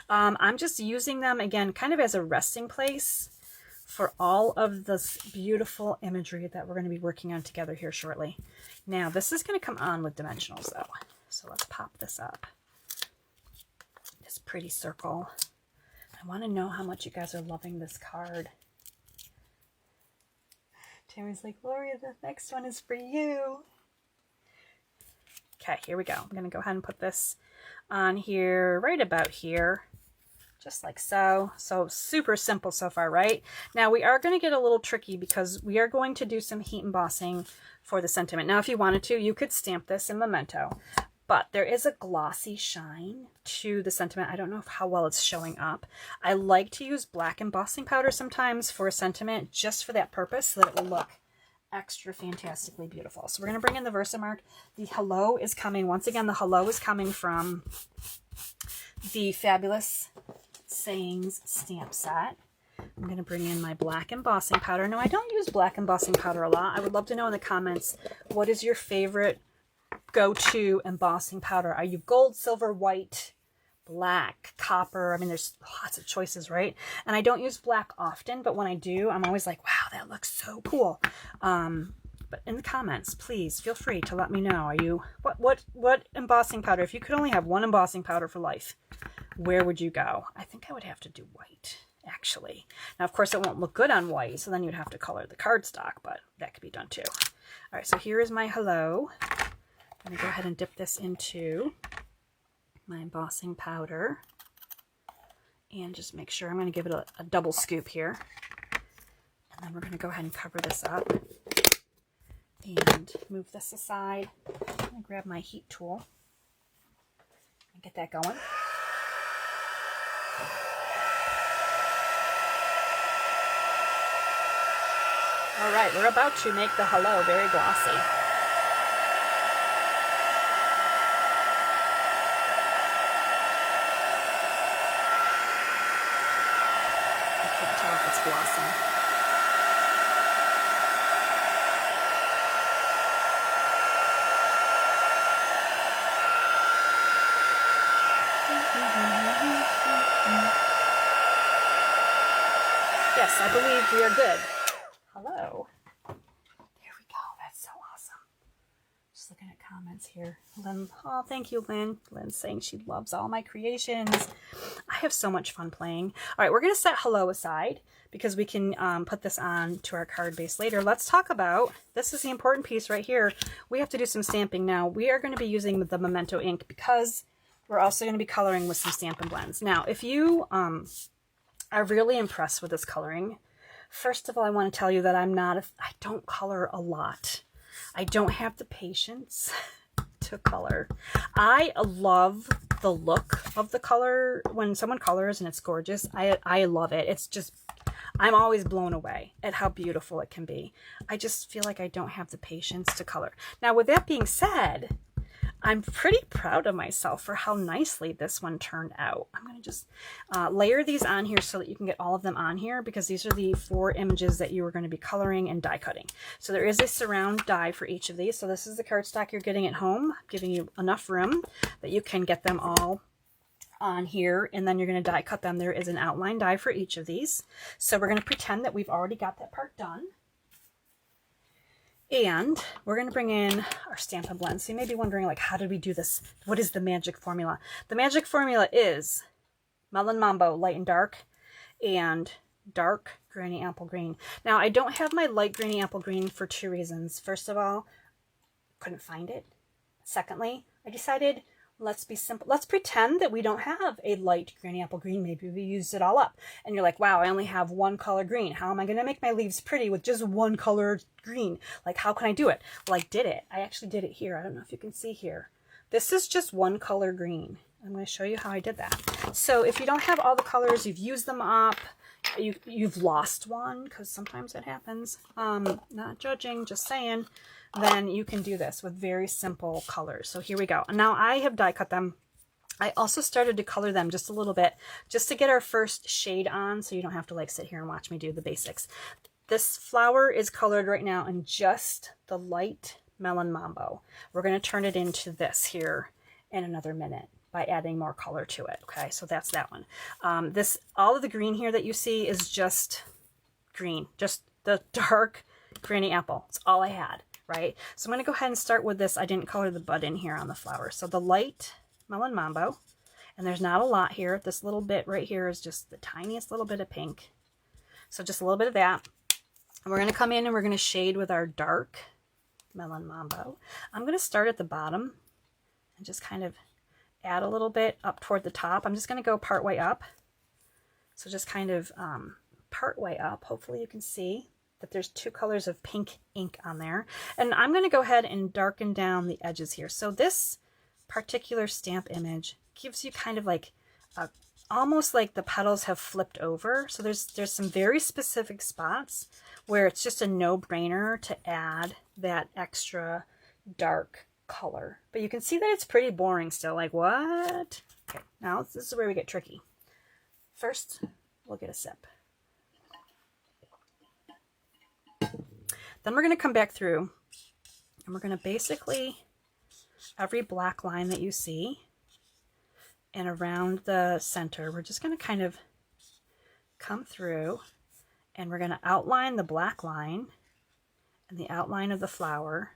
I'm just using them, again, kind of as a resting place for all of this beautiful imagery that we're going to be working on together here shortly. Now, this is going to come on with dimensionals, though. So let's pop this up. This pretty circle. I want to know how much you guys are loving this card. Tammy's like, Gloria, the next one is for you. Okay, here we go. I'm going to go ahead and put this on here, right about here, just like so. So super simple so far, right? Now we are going to get a little tricky because we are going to do some heat embossing for the sentiment. Now, if you wanted to, you could stamp this in Memento, but there is a glossy shine to the sentiment. I don't know how well it's showing up. I like to use black embossing powder sometimes for a sentiment, just for that purpose, so that it will look extra fantastically beautiful. So we're going to bring in the Versamark. The hello is coming. Once again, the hello is coming from the Fabulous Sayings stamp set. I'm going to bring in my black embossing powder. No, I don't use black embossing powder a lot. I would love to know in the comments, what is your favorite go-to embossing powder? Are you gold, silver, white, black, copper? I mean, there's lots of choices, right? And I don't use black often, but when I do, I'm always like, wow, that looks so cool. But in the comments, please feel free to let me know. Are you, what embossing powder, if you could only have one embossing powder for life, where would you go? I think I would have to do white, actually. Now, of course, it won't look good on white, so then you'd have to color the cardstock, but that could be done too. All right, so here is my hello. I'm going to go ahead and dip this into my embossing powder and just make sure, I'm going to give it a double scoop here. And then we're going to go ahead and cover this up and move this aside. I'm going to grab my heat tool and get that going. All right, we're about to make the hello very glossy. It's glossy. Yes, I believe we are good. Hello. There we go. That's so awesome. Just looking at comments here. Lynn, oh, thank you, Lynn. Lynn's saying she loves all my creations. I have so much fun playing. All right, we're going to set hello aside because we can put this on to our card base later. Let's talk about, this is the important piece right here. We have to do some stamping now. We are going to be using the Memento ink because we're also going to be coloring with some Stampin' Blends. Now, if you are really impressed with this coloring, first of all, I want to tell you that I don't color a lot. I don't have the patience to color. I love the look of the color when someone colors and it's gorgeous. I love it. It's just, I'm always blown away at how beautiful it can be. I just feel like I don't have the patience to color. Now, with that being said, I'm pretty proud of myself for how nicely this one turned out. I'm going to just layer these on here so that you can get all of them on here, because these are the 4 images that you are going to be coloring and die cutting. So there is a surround die for each of these. So this is the cardstock you're getting at home, giving you enough room that you can get them all on here, and then you're going to die cut them. There is an outline die for each of these. So we're going to pretend that we've already got that part done. And we're going to bring in our Stampin' Blend. So you may be wondering, like, how did we do this? What is the magic formula? The magic formula is Melon Mambo, light and dark, and dark Granny Apple Green. Now, I don't have my light Granny Apple Green for 2 reasons. First of all, couldn't find it. Secondly, I decided, let's be simple. Let's pretend that we don't have a light Granny Apple Green. Maybe we used it all up. And you're like, wow, I only have 1 color green. How am I going to make my leaves pretty with just 1 color green? Like, how can I do it? Well, I did it. I actually did it here. I don't know if you can see here. This is just 1 color green. I'm going to show you how I did that. So if you don't have all the colors, you've used them up, you've lost one, because sometimes it happens. Not judging, just saying. Then you can do this with very simple colors. So here we go. And now I have die cut them. I also started to color them just a little bit, just to get our first shade on, so you don't have to like sit here and watch me do the basics. This flower is colored right now in just the light Melon Mambo. We're going to turn it into this here in another minute by adding more color to it. Okay, so that's that one. All of the green here that you see is just green, just the dark granny apple. It's all I had, right? So I'm going to go ahead and start with this. I didn't color the bud in here on the flower. So the light Melon Mambo, and there's not a lot here. This little bit right here is just the tiniest little bit of pink. So just a little bit of that. And we're going to come in and we're going to shade with our dark Melon Mambo. I'm going to start at the bottom and just kind of add a little bit up toward the top. I'm just going to go part way up. So just kind of part way up. Hopefully you can see that there's two colors of pink ink on there. And I'm going to go ahead and darken down the edges here. So this particular stamp image gives you kind of like almost like the petals have flipped over. So there's some very specific spots where it's just a no-brainer to add that extra dark color. But you can see that it's pretty boring still. Like, what? Okay, now this is where we get tricky. First, we'll get a sip. Then we're going to come back through and we're going to basically, every black line that you see and around the center, we're just going to kind of come through and we're going to outline the black line and the outline of the flower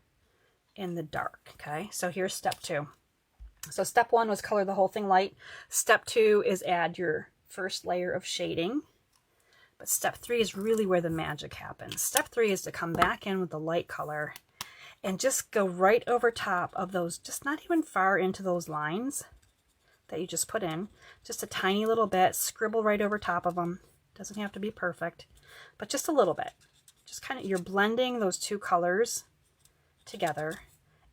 in the dark. Okay, so here's step 2. So step 1 was color the whole thing light. Step 2 is add your first layer of shading. But step 3 is really where the magic happens. Step 3 is to come back in with the light color and just go right over top of those, just not even far into those lines that you just put in. Just a tiny little bit, scribble right over top of them. Doesn't have to be perfect, but just a little bit. Just kind of, you're blending those two colors together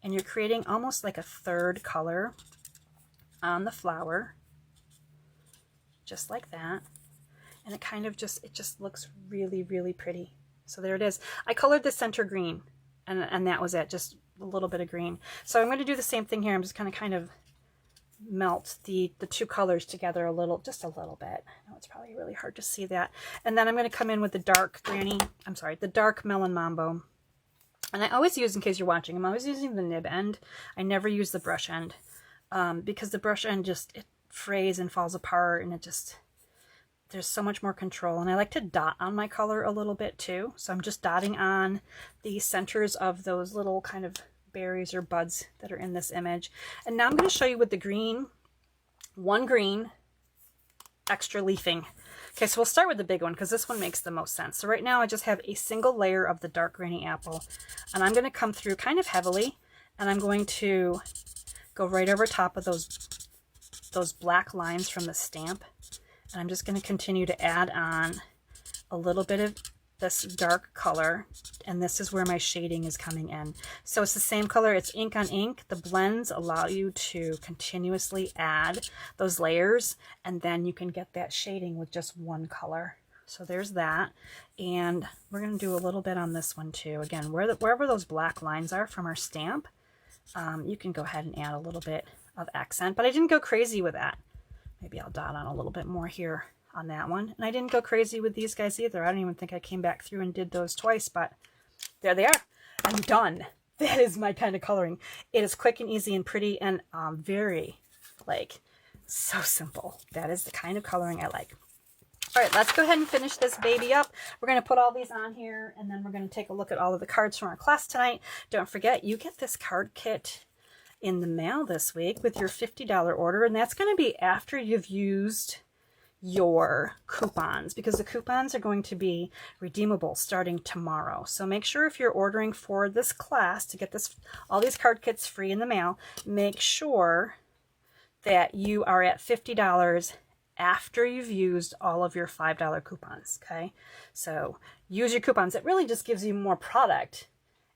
and you're creating almost like a third color on the flower, just like that. And it kind of just, it just looks really, really pretty. So there it is. I colored the center green and that was it, just a little bit of green. So I'm going to do the same thing here. I'm just going to kind of melt the two colors together a little, just a little bit. I know it's probably really hard to see that. And then I'm going to come in with the dark the dark Melon Mambo. And I always use, in case you're watching, I'm always using the nib end. I never use the brush end because the brush end just, it frays and falls apart and it just, there's so much more control. And I like to dot on my color a little bit too. So I'm just dotting on the centers of those little kind of berries or buds that are in this image. And now I'm going to show you with the green, one green, extra leafing. Okay, so we'll start with the big one because this one makes the most sense. So right now I just have a single layer of the dark granny apple and I'm going to come through kind of heavily and I'm going to go right over top of those black lines from the stamp. And I'm just going to continue to add on a little bit of this dark color, and this is where my shading is coming in. So it's the same color, it's ink on ink. The blends allow you to continuously add those layers, and then you can get that shading with just one color. So there's that, and we're going to do a little bit on this one too. Again, wherever those black lines are from our stamp, you can go ahead and add a little bit of accent, but I didn't go crazy with that. Maybe I'll dot on a little bit more here on that one. And I didn't go crazy with these guys either. I don't even think I came back through and did those twice, but there they are. I'm done. That is my kind of coloring. It is quick and easy and pretty and very, like, so simple. That is the kind of coloring I like. All right, let's go ahead and finish this baby up. We're going to put all these on here, and then we're going to take a look at all of the cards from our class tonight. Don't forget, you get this card kit in the mail this week with your $50 order, and that's going to be after you've used your coupons, because the coupons are going to be redeemable starting tomorrow. So make sure if you're ordering for this class to get all these card kits free in the mail, make sure that you are at $50 after you've used all of your $5 coupons. Okay, so use your coupons. It really just gives you more product,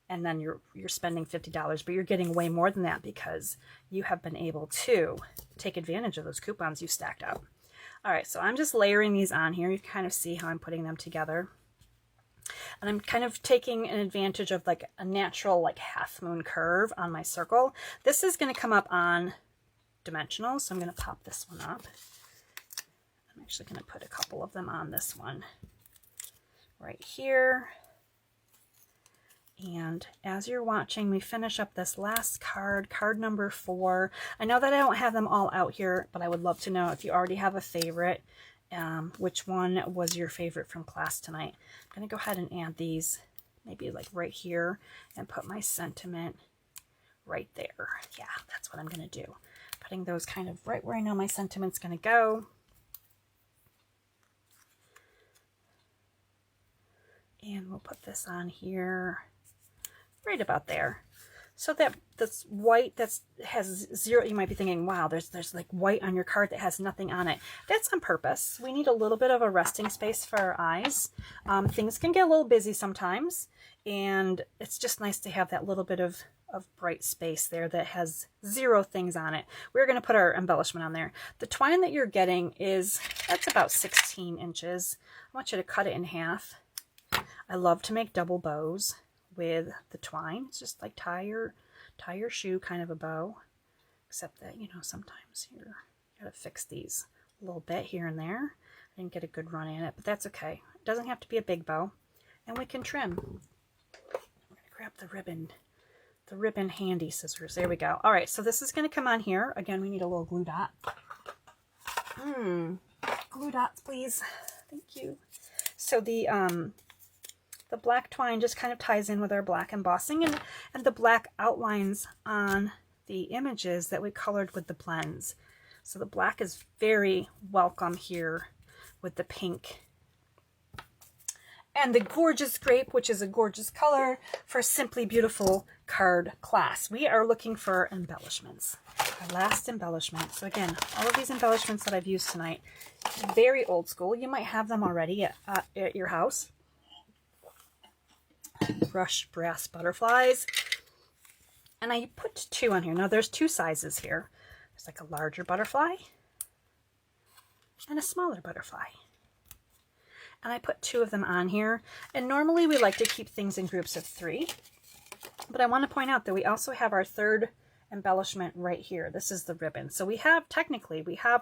and then you're spending $50, but you're getting way more than that because you have been able to take advantage of those coupons you stacked up. All right, so I'm just layering these on here. You can kind of see how I'm putting them together. And I'm kind of taking an advantage of like a natural like half moon curve on my circle. This is going to come up on dimensional, so I'm going to pop this one up. I'm actually going to put a couple of them on this one. right here. And as you're watching me finish up this last card, card number 4, I know that I don't have them all out here, but I would love to know if you already have a favorite, which one was your favorite from class tonight. I'm going to go ahead and add these maybe like right here and put my sentiment right there. Yeah, that's what I'm going to do. Putting those kind of right where I know my sentiment's going to go. And we'll put this on here right about there. So that this white that has 0, you might be thinking, wow, there's like white on your card that has nothing on it. That's on purpose. We need a little bit of a resting space for our eyes. Things can get a little busy sometimes, and it's just nice to have that little bit of bright space there that has 0 things on it. We're going to put our embellishment on there. The twine that you're getting that's about 16 inches. I want you to cut it in half. I love to make double bows with the twine. It's just like tie your shoe kind of a bow, except that, you know, sometimes you gotta fix these a little bit here and there. I didn't get a good run in it, but that's okay. It doesn't have to be a big bow, and we can trim. I'm gonna grab the ribbon handy scissors. There we go. All right, so this is gonna come on here. Again, we need a little glue dot. Glue dots, please. Thank you. So the black twine just kind of ties in with our black embossing, and the black outlines on the images that we colored with the blends. So the black is very welcome here with the pink. And the gorgeous grape, which is a gorgeous color for Simply Beautiful card class. We are looking for embellishments. Our last embellishment. So again, all of these embellishments that I've used tonight, very old school. You might have them already at your house. Brush brass butterflies, and I put 2 on here. Now there's 2 sizes here. There's like a larger butterfly and a smaller butterfly, and I put 2 of them on here. And normally we like to keep things in groups of 3, but I want to point out that we also have our 3rd embellishment right here. This is the ribbon. So we have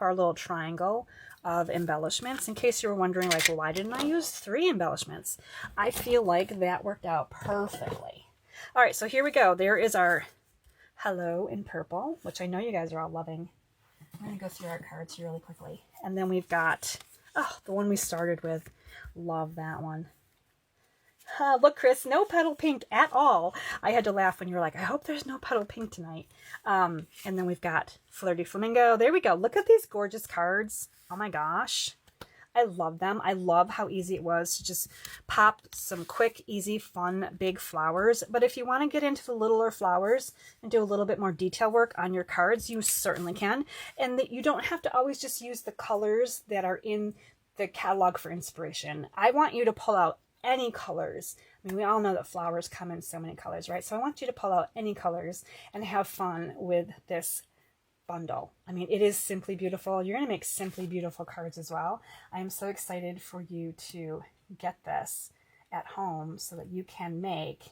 our little triangle of embellishments. In case you were wondering, like, well, why didn't I use 3 embellishments? I feel like that worked out perfectly. All right, so here we go. There is our hello in purple, which I know you guys are all loving. I'm going to go through our cards here really quickly. And then we've got, the one we started with. Love that one. Look, Chris, no petal pink at all. I had to laugh when you were like, I hope there's no petal pink tonight. And then we've got Flirty Flamingo. There we go. Look at these gorgeous cards. Oh my gosh. I love them. I love how easy it was to just pop some quick, easy, fun, big flowers. But if you want to get into the littler flowers and do a little bit more detail work on your cards, you certainly can. And that you don't have to always just use the colors that are in the catalog for inspiration. I want you to pull out any colors. I mean, we all know that flowers come in so many colors, right? So I want you to pull out any colors and have fun with this bundle. I mean, it is simply beautiful. You're going to make simply beautiful cards as well. I am so excited for you to get this at home so that you can make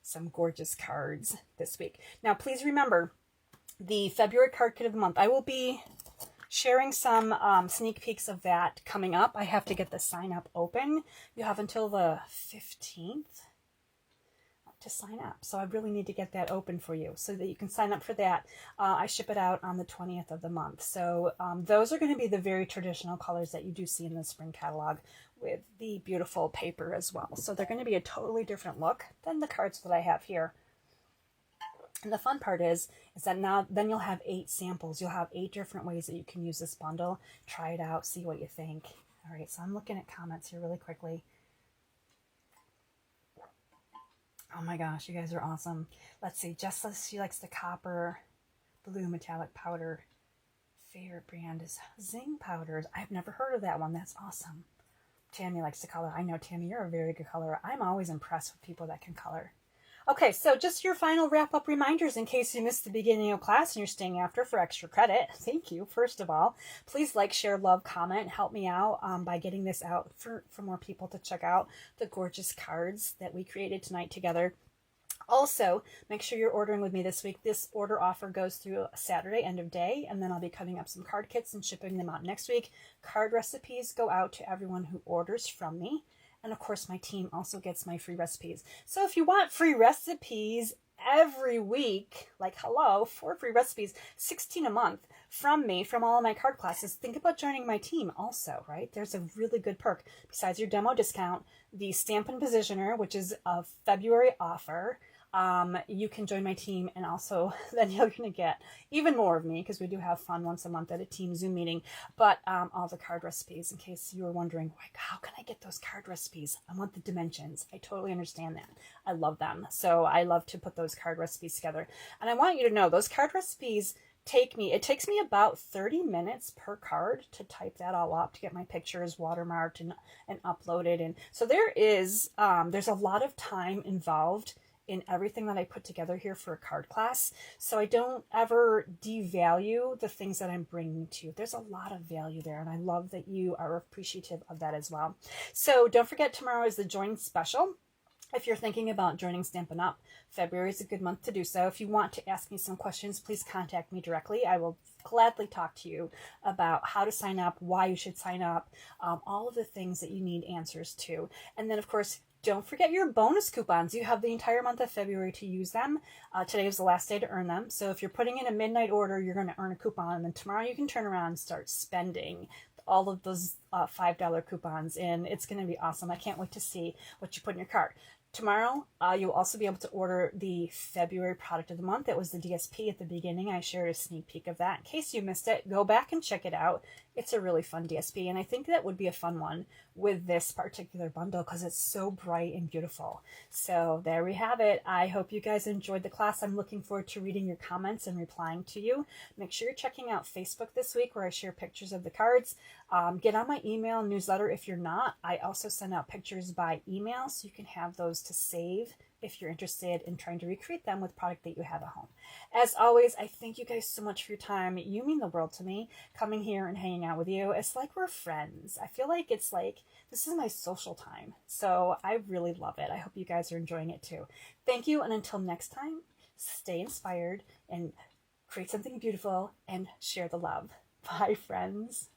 some gorgeous cards this week. Now, please remember the February card kit of the month. I will be sharing some sneak peeks of that coming up. I have to get the sign up open. You have until the 15th to sign up. So I really need to get that open for you so that you can sign up for that. I ship it out on the 20th of the month. So those are going to be the very traditional colors that you do see in the spring catalog with the beautiful paper as well. So they're going to be a totally different look than the cards that I have here. And the fun part is that then you'll have 8 samples. You'll have 8 different ways that you can use this bundle. Try it out, see what you think. All right, so I'm looking at comments here really quickly. Oh my gosh, you guys are awesome. Let's see, Jess says she likes the copper blue metallic powder. Favorite brand is Zing Powders. I've never heard of that one. That's awesome. Tammy likes to color. I know, Tammy, you're a very good colorer. I'm always impressed with people that can color. Okay, so just your final wrap-up reminders in case you missed the beginning of class and you're staying after for extra credit. Thank you, first of all. Please like, share, love, comment. Help me out by getting this out for more people to check out the gorgeous cards that we created tonight together. Also, make sure you're ordering with me this week. This order offer goes through Saturday, end of day, and then I'll be cutting up some card kits and shipping them out next week. Card recipes go out to everyone who orders from me. And of course, my team also gets my free recipes. So if you want free recipes every week, like hello, 4 free recipes, 16 a month from me, from all of my card classes, think about joining my team also, right? There's a really good perk. Besides your demo discount, the Stampin' Positioner, which is a February offer, you can join my team, and also then you're going to get even more of me, because we do have fun once a month at a team Zoom meeting, but all the card recipes, in case you were wondering, like, how can I get those card recipes? I want the dimensions. I totally understand that. I love them. So I love to put those card recipes together. And I want you to know those card recipes it takes me about 30 minutes per card to type that all up, to get my pictures watermarked and uploaded. And so there's a lot of time involved in everything that I put together here for a card class. So I don't ever devalue the things that I'm bringing to you. There's a lot of value there, and I love that you are appreciative of that as well. So don't forget, tomorrow is the join special. If you're thinking about joining Stampin' Up, February is a good month to do so. If you want to ask me some questions, please contact me directly. I will gladly talk to you about how to sign up, why you should sign up, all of the things that you need answers to. And then, of course, don't forget your bonus coupons. You have the entire month of February to use them. Today was the last day to earn them. So if you're putting in a midnight order, you're going to earn a coupon. And then tomorrow you can turn around and start spending all of those $5 coupons. And it's going to be awesome. I can't wait to see what you put in your cart. Tomorrow, you'll also be able to order the February product of the month. It was the DSP at the beginning. I shared a sneak peek of that. In case you missed it, go back and check it out. It's a really fun DSP, and I think that would be a fun one with this particular bundle because it's so bright and beautiful. So there we have it. I hope you guys enjoyed the class. I'm looking forward to reading your comments and replying to you. Make sure you're checking out Facebook this week, where I share pictures of the cards. Get on my email newsletter if you're not. I also send out pictures by email, so you can have those to save if you're interested in trying to recreate them with product that you have at home. As always, I thank you guys so much for your time. You mean the world to me, coming here and hanging out with you. It's like we're friends. I feel like it's like this is my social time. So I really love it. I hope you guys are enjoying it too. Thank you, and until next time, stay inspired and create something beautiful and share the love. Bye, friends.